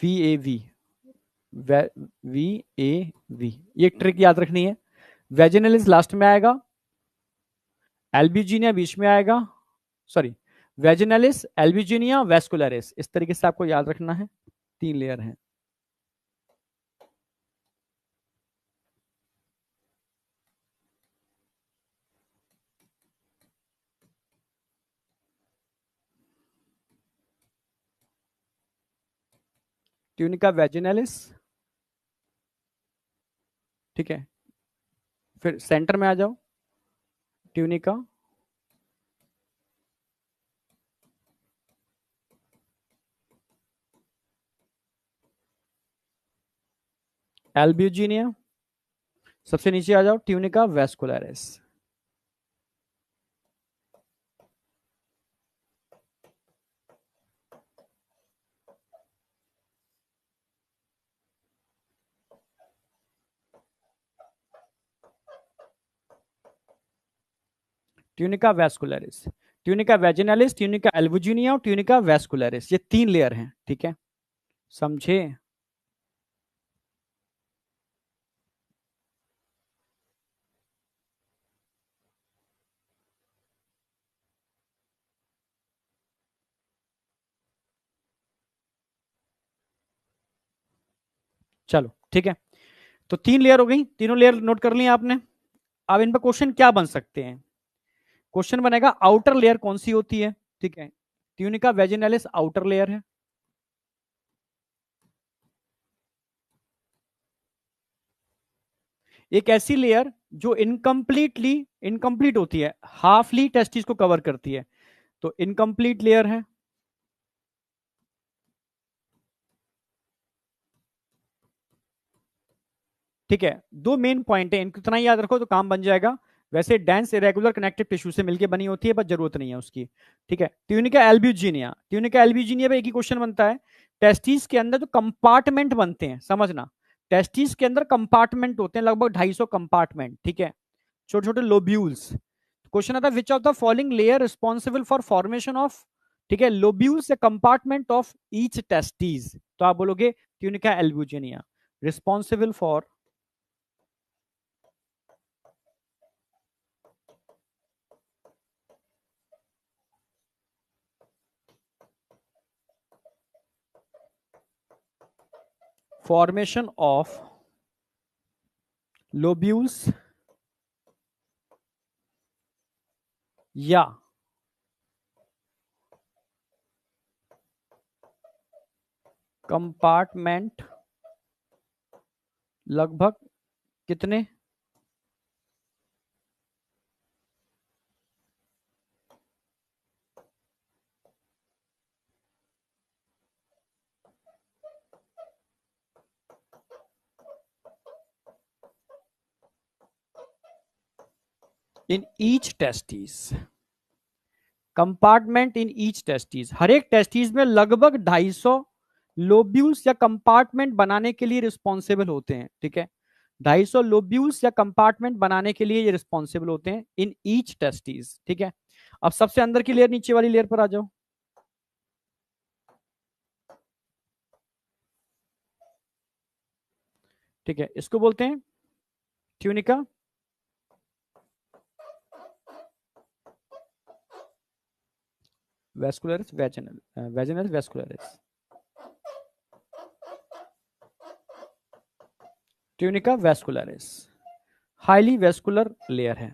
V A V, V A V, ये ट्रिक याद रखनी है। वेजिनलिस लास्ट में आएगा, एल्ब्यूजिनिया बीच में आएगा, सॉरी, वेजिनलिस एल्ब्यूजिनिया वेस्कुलरिस, इस तरीके से आपको याद रखना है, 3 लेयर है। ट्यूनिका वेजिनलिस, ठीक है, फिर सेंटर में आ जाओ, ट्यूनिका, एल्ब्यूजिनिया, सबसे नीचे आ जाओ, tunica vascularis. Tunica vascularis, tunica vaginalis, tunica albuginea और ट्यूनिका वेस्कुलरिस, ये 3 लेयर हैं। ठीक है, समझे? चलो ठीक है, तो 3 लेयर हो गई, तीनों लेयर नोट कर लिया आपने। अब इन पर क्वेश्चन क्या बन सकते हैं? क्वेश्चन बनेगा आउटर लेयर कौन सी होती है? ठीक है, ट्यूनिका वेजिनालिस आउटर लेयर है। एक ऐसी लेयर जो इनकम्प्लीट होती है, हाफली टेस्टिस को कवर करती है, तो इनकम्प्लीट लेयर है। ठीक है, दो मेन पॉइंट है, इनको इतना ही याद रखो तो काम बन जाएगा। वैसे डेंस इरेगुलर कनेक्टिव टिश्यू से मिलकर बनी होती है, पर जरूरत नहीं है उसकी। ठीक है, ट्यूनिका एल्ब्यूजिनिया, ट्यूनिका एल्ब्यूजिनिया पे एक ही क्वेश्चन बनता है, टेस्टिस के अंदर जो कंपार्टमेंट बनते हैं, समझना, टेस्टिस के अंदर कंपार्टमेंट होते हैं लगभग 250 कंपार्टमेंट। ठीक है, छोटे छोटे लोब्यूल्स। क्वेश्चन आता है which of the following layer responsible for formation of, ठीक है, लोब्यूल्स या कंपार्टमेंट ऑफ ईच टेस्टिस, तो आप बोलोगे tunica albuginea responsible for formation of lobules या कंपार्टमेंट, लगभग कितने? In each testis, compartment in each testis, हर एक टेस्टिस में लगभग 250 लोब्यूल्स या कंपार्टमेंट बनाने के लिए रिस्पॉन्सिबल होते हैं। ठीक है, 250 लोब्यूल्स या कंपार्टमेंट बनाने के लिए ये रिस्पॉन्सिबल होते हैं इन ईच टेस्टिस। ठीक है, अब सबसे अंदर की लेयर, नीचे वाली लेयर पर आ जाओ। ठीक है, इसको बोलते हैं tunica vascularis, vaginal vascularis, tunica vascularis, highly vascular layer है।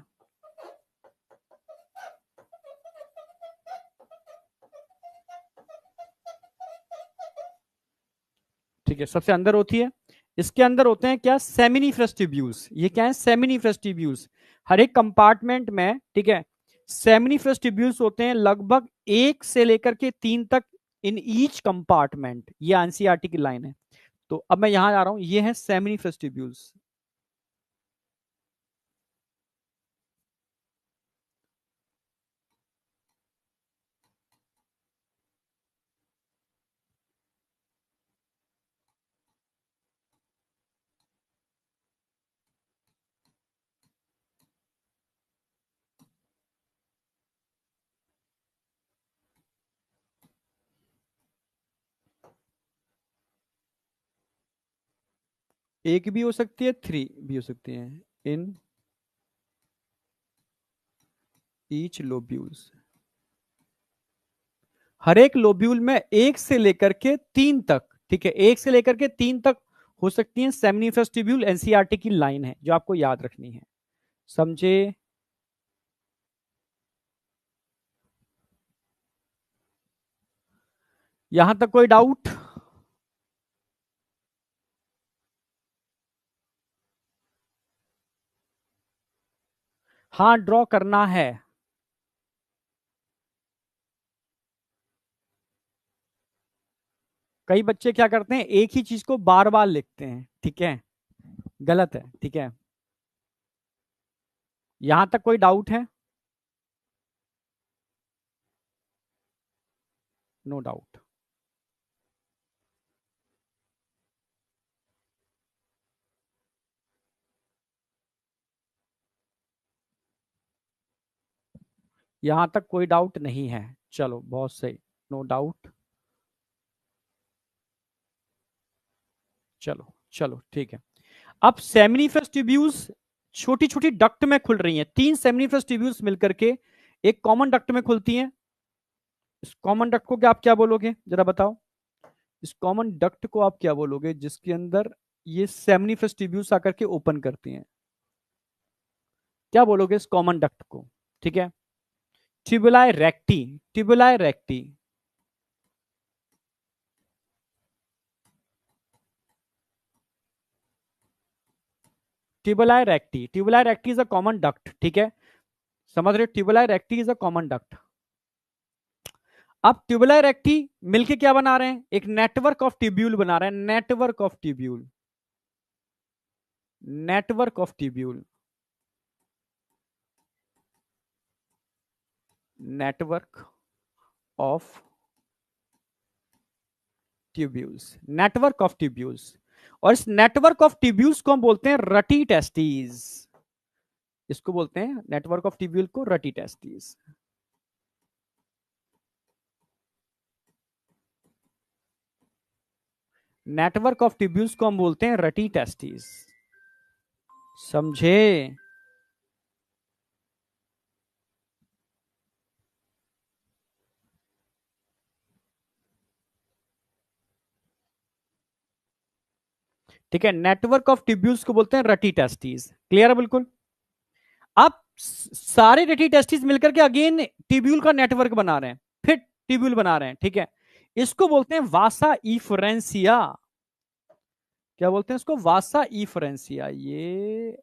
ठीक है, सबसे अंदर होती है, इसके अंदर होते हैं क्या? Seminiferous tubules. ये क्या है? Seminiferous tubules. हर एक कंपार्टमेंट में, ठीक है, सेमिनिफरस ट्यूब्यूल्स होते हैं लगभग 1 से लेकर के 3 तक इन ईच कंपार्टमेंट। ये एनसीईआरटी की लाइन है। तो अब मैं यहां आ रहा हूं, ये है सेमिनिफरस ट्यूब्यूल्स। एक भी हो सकती है, 3 भी हो सकती है, इन ईच लोब्यूल्स। हर एक लोब्यूल में 1 से लेकर के 3 तक, ठीक है, 1 से लेकर के 3 तक हो सकती है सेमिनिफरस ट्यूब्यूल। एनसीईआरटी की लाइन है जो आपको याद रखनी है, समझे? यहां तक कोई डाउट? हाँ ड्रॉ करना है। कई बच्चे क्या करते हैं, एक ही चीज को बार बार लिखते हैं, ठीक है, गलत है, ठीक है। यहां तक कोई डाउट है? No doubt. यहां तक कोई डाउट नहीं है, चलो बहुत सही, नो डाउट। चलो चलो ठीक है। अब सेमिनिफेरस ट्यूब्यूल्स छोटी छोटी डक्ट में खुल रही हैं, तीन सेमिनिफेरस ट्यूब्यूल्स मिलकर के एक कॉमन डक्ट में खुलती हैं। इस कॉमन डक्ट को क्या आप क्या बोलोगे जरा बताओ? इस कॉमन डक्ट को आप क्या बोलोगे जिसके अंदर ये सेमिनिफेरस ट्यूब्यूल्स आकर के ओपन करती हैं? क्या बोलोगे इस कॉमन डक्ट को? ठीक है, tubuli recti, tubuli recti. Tubuli recti, tubuli recti is a common duct, ठीक है, समझ रहे हो? Tubuli recti is a common duct. अब ट्यूबुलाए रेक्टी मिलके क्या बना रहे हैं, एक नेटवर्क ऑफ ट्यूब्यूल बना रहे हैं, network of tubule, network of tubule, network of tubules, network of tubules. और इस नेटवर्क ऑफ ट्यूब्यूल्स को हम बोलते हैं रटी टेस्टीज, इसको बोलते हैं नेटवर्क ऑफ ट्यूब्यूल को रटी टेस्टीज। नेटवर्क ऑफ ट्यूब्यूल्स को हम बोलते हैं रटी टेस्टीज, समझे? ठीक है, नेटवर्क ऑफ ट्यूब्यूल्स को बोलते हैं रटी टेस्टीज, क्लियर है बिल्कुल? अब सारे रटी टेस्टीज मिलकर के अगेन ट्यूब्यूल का नेटवर्क बना रहे हैं, फिर ट्यूब्यूल बना रहे हैं, ठीक है, इसको बोलते हैं वासा इफरेंसिया। क्या बोलते हैं इसको? वासा इफरेंसिया। ये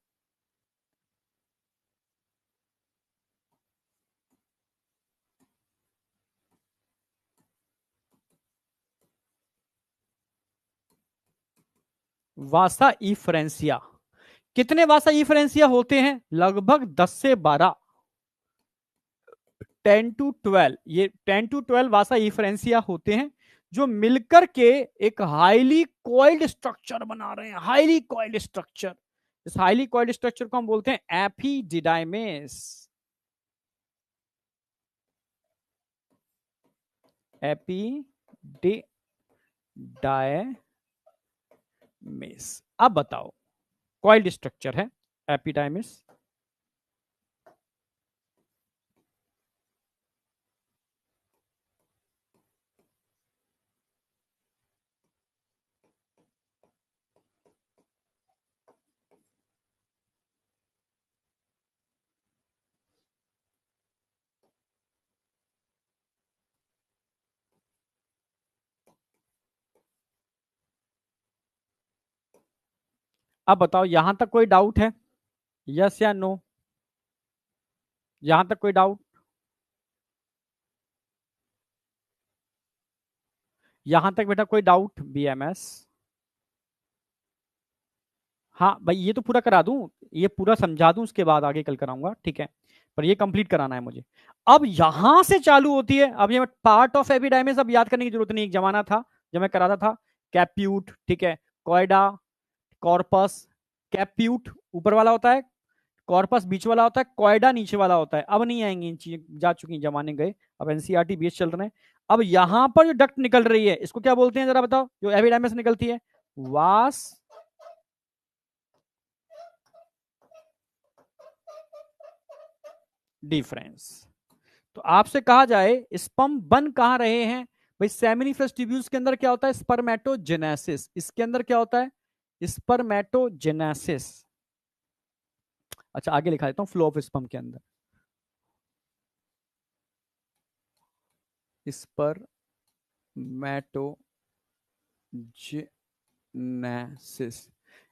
वासा इफरेंसिया। कितने वासा इफरेंसिया होते हैं? लगभग 10 से 12, 10 to 12, ये 10 to 12 वासा इफरेंसिया होते हैं जो मिलकर के एक हाईली कॉइल्ड स्ट्रक्चर बना रहे हैं, हाईली कॉइल्ड स्ट्रक्चर। इस हाईली कॉइल्ड स्ट्रक्चर को हम बोलते हैं एपिडिडाइमेस, एपिडिडाइमेस। अब बताओ, कॉइल्ड स्ट्रक्चर है एपिडाइमिस। अब बताओ, यहां तक कोई डाउट है? यस या नो? यहां तक कोई डाउट? यहां तक बेटा कोई डाउट? बीएमएस। हाँ भाई, ये तो पूरा करा दूं, ये पूरा समझा दूं, उसके बाद आगे कल कराऊंगा, ठीक है, पर ये कंप्लीट कराना है मुझे। अब यहां से चालू होती है, अब ये पार्ट ऑफ एपिडाइमिस अब याद करने की जरूरत नहीं, एक जमाना था जब मैं कराता था। कैप्यूट, ठीक है, कॉइडा, कॉर्पस। कैप्यूट ऊपर वाला होता है, कॉर्पस बीच वाला होता है, कॉइडा नीचे वाला होता है। अब नहीं आएंगी इन चीजें, जा चुकी, जमाने गए, अब एनसीईआरटी बेस चल रहे हैं। अब यहां पर जो डक्ट निकल रही है इसको क्या बोलते हैं जरा बताओ, जो एपिडाइमिस निकलती है? Vas difference. तो आपसे कहा जाए स्पर्म बन कहां रहे हैं? भाई सेमिनिफरस ट्यूब्यूल्स के अंदर क्या होता है? स्पर्मेटोजेनेसिस। इसके अंदर क्या होता है? स्पर्मेटोजेनेसिस। अच्छा आगे लिखा देता हूं, फ्लो ऑफ स्पर्म के अंदर स्पर्मेटोजेनेसिस।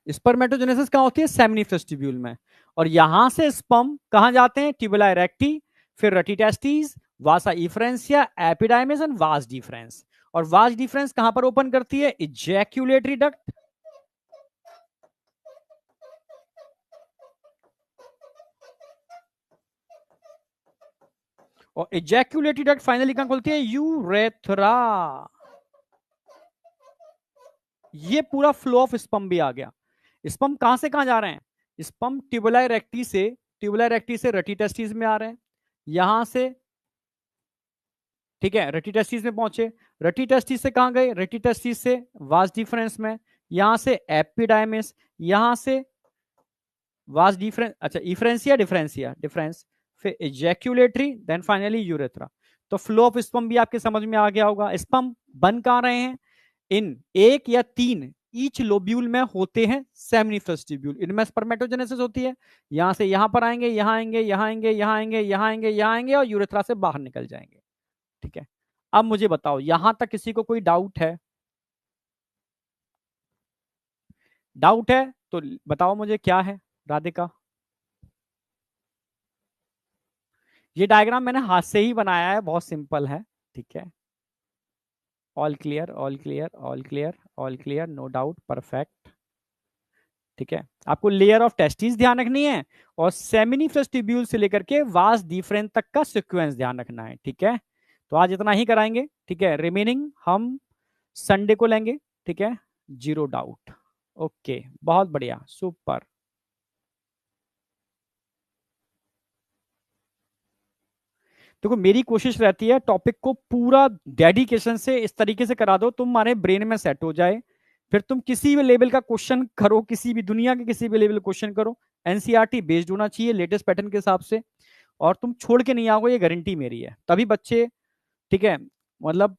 स्पर्मेटोजेनेसिस कहाँ होती है? सेमिनिफरस ट्यूब्यूल में। और यहां से स्पर्म कहां जाते हैं? ट्यूबुला इरेक्टी, फिर rete testis, vasa efferentia, epididymis and vas deferens. और वास डिफरेंस कहां पर ओपन करती है? Ejaculatory duct. और इजैक्यूलेटरी डक्ट फाइनली कहां खुलती है? यूरेथ्रा। ये पूरा फ्लो ऑफ स्पर्म भी आ गया। स्पर्म कहां से कहां जा रहे हैं? स्पर्म ट्यूबुला इरेक्टी से, ट्यूबुला इरेक्टी से रेटिटेस्टिस में आ रहे हैं, यहां से, ठीक है, रेटिटेस्टिस में पहुंचे, रेटिटेस्टिस से कहां गए? रेटिटेस्टिस से वास डिफरेंस में, यहां से एपिडाइमिस, यहां से वास डिफरेंस, अच्छा इफ्रेंसिया, डिफरेंसिया डिफरेंस, फिर इजैक्यूलेटरी, देन फाइनली यूरेथ्रा। तो फ्लो ऑफ स्पर्म भी आपके समझ में आ गया होगा। स्पर्म बन कहां रहे हैं? इन एक या तीन ईच लोब्यूल में होते हैं सेमिनिफरस ट्यूब्यूल, इनमें स्पर्मेटोजेनेसिस होती है। यहां से यहां पर आएंगे, यहां आएंगे, यहां आएंगे, यहां आएंगे, यहां आएंगे, यहां आएंगे और यूरेथ्रा से बाहर निकल जाएंगे। ठीक है, अब मुझे बताओ यहां तक किसी को कोई डाउट है? डाउट है तो बताओ मुझे क्या है राधिका। ये डायग्राम मैंने हाथ से ही बनाया है, बहुत सिंपल है। ठीक है, all clear, all clear, all clear, all clear, no doubt, perfect. ठीक है, आपको लेयर ऑफ टेस्टिस ध्यान रखनी है और सेमिनिफरस ट्यूब्यूल से लेकर के वास डिफरेंस तक का सीक्वेंस ध्यान रखना है। ठीक है, तो आज इतना ही कराएंगे। ठीक है, रिमेनिंग हम संडे को लेंगे। ठीक है, जीरो डाउट। ओके, बहुत बढ़िया, सुपर। देखो मेरी कोशिश रहती है टॉपिक को पूरा डेडिकेशन से इस तरीके से करा दो तुम्हारे ब्रेन में सेट हो जाए, फिर तुम किसी भी लेवल का क्वेश्चन करो, किसी भी दुनिया के किसी भी लेवल क्वेश्चन करो, एनसीईआरटी बेस्ड होना चाहिए लेटेस्ट पैटर्न के हिसाब से, और तुम छोड़ के नहीं आओगे, ये गारंटी मेरी है। तभी बच्चे, ठीक है, मतलब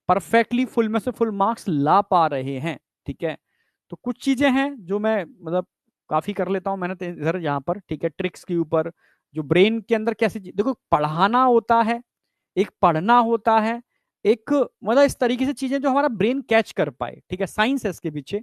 परफेक्टली फुल में से फुल मार्क्स ला पा रहे हैं। ठीक है, तो कुछ चीजें हैं जो मैं मतलब काफी कर लेता हूं मैंने तो इधर यहाँ पर। ठीक है, ट्रिक्स के ऊपर, जो ब्रेन के अंदर कैसे देखो पढ़ाना होता है, एक पढ़ना होता है, एक मतलब इस तरीके से चीजें जो हमारा ब्रेन कैच कर पाए। ठीक है, साइंस है इसके पीछे,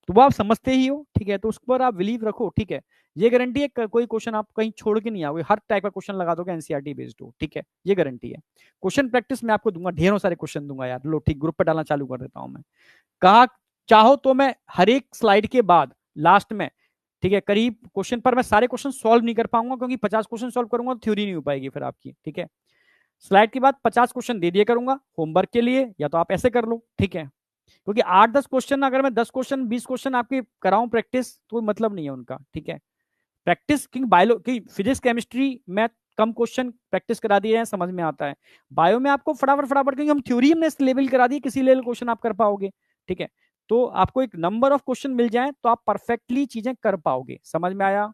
तो वो आप समझते ही हो। ठीक है, तो उस पर आप बिलीव रखो। ठीक है, ये गारंटी है कोई क्वेश्चन आप कहीं छोड़ के नहीं आओगे, हर टाइप का क्वेश्चन लगा दोगे एनसीईआरटी बेस्ड हो। ठीक है, ये गारंटी है। क्वेश्चन प्रैक्टिस मैं आपको दूंगा, ढेरों सारे क्वेश्चन दूंगा यार। लो ठीक, ग्रुप पे डालना चालू कर देता हूं मैं। कहा चाहो तो मैं हर एक स्लाइड के बाद लास्ट में, ठीक है, करीब क्वेश्चन पर मैं सारे क्वेश्चन सॉल्व नहीं कर पाऊंगा, क्योंकि 50 क्वेश्चन सॉल्व करूंगा तो थ्योरी नहीं हो पाएगी फिर आपकी। ठीक है, स्लाइड के बाद 50 क्वेश्चन दे दिया करूंगा होमवर्क के लिए, या तो आप ऐसे कर लो। ठीक है, क्योंकि 8-10 क्वेश्चन अगर मैं 10 क्वेश्चन 20 क्वेश्चन आपकी कराऊं प्रैक्टिस, तो कोई मतलब नहीं है उनका। ठीक है, प्रैक्टिस क्योंकि बायो की फिजिक्स केमिस्ट्री में कम क्वेश्चन प्रैक्टिस करा दिए हैं, समझ में आता है। बायो में आपको फटाफट फटाफट, क्योंकि हम थ्योरी हमने इस लेवल करा दी, किसी लेवल क्वेश्चन आप कर पाओगे। ठीक है, तो आपको एक नंबर ऑफ क्वेश्चन मिल जाए तो आप परफेक्टली चीजें कर पाओगे। समझ में आया?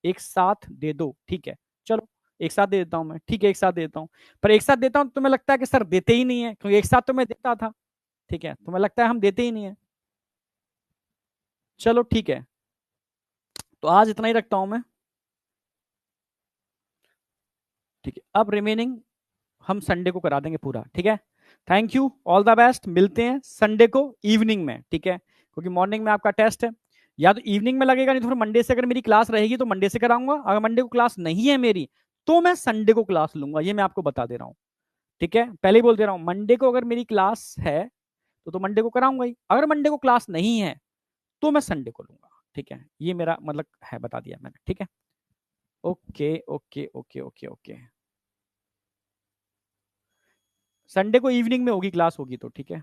एक साथ दे दो। ठीक है, चलो एक साथ दे देता हूं मैं। ठीक है, एक साथ दे देता हूं, पर एक साथ देता हूं तो तुम्हें लगता है कि सर देते ही नहीं है, क्योंकि एक साथ तो मैं देता था। ठीक है, तुम्हें लगता है हम देते ही नहीं है। चलो ठीक है, तो आज इतना ही रखता हूं मैं। ठीक है, अब रिमेनिंग हम संडे को करा देंगे पूरा। ठीक है, thank you, all the best, मिलते हैं संडे को इवनिंग में। ठीक है, क्योंकि मॉर्निंग में आपका टेस्ट है, या तो इवनिंग में लगेगा, नहीं तो फिर मंडे से अगर मेरी क्लास रहेगी तो मंडे से कराऊंगा। अगर मंडे को क्लास नहीं है मेरी तो मैं संडे को क्लास लूंगा, ये मैं आपको बता दे रहा हूँ। ठीक है, पहले ही बोल दे रहा हूँ, मंडे को अगर मेरी क्लास है तो मंडे को कराऊंगा ही, अगर मंडे को क्लास नहीं है तो मैं संडे को लूंगा। ठीक है, ये मेरा मतलब है, बता दिया मैंने। ठीक है, okay okay okay okay okay, Sunday को इवनिंग में होगी क्लास, होगी तो ठीक है।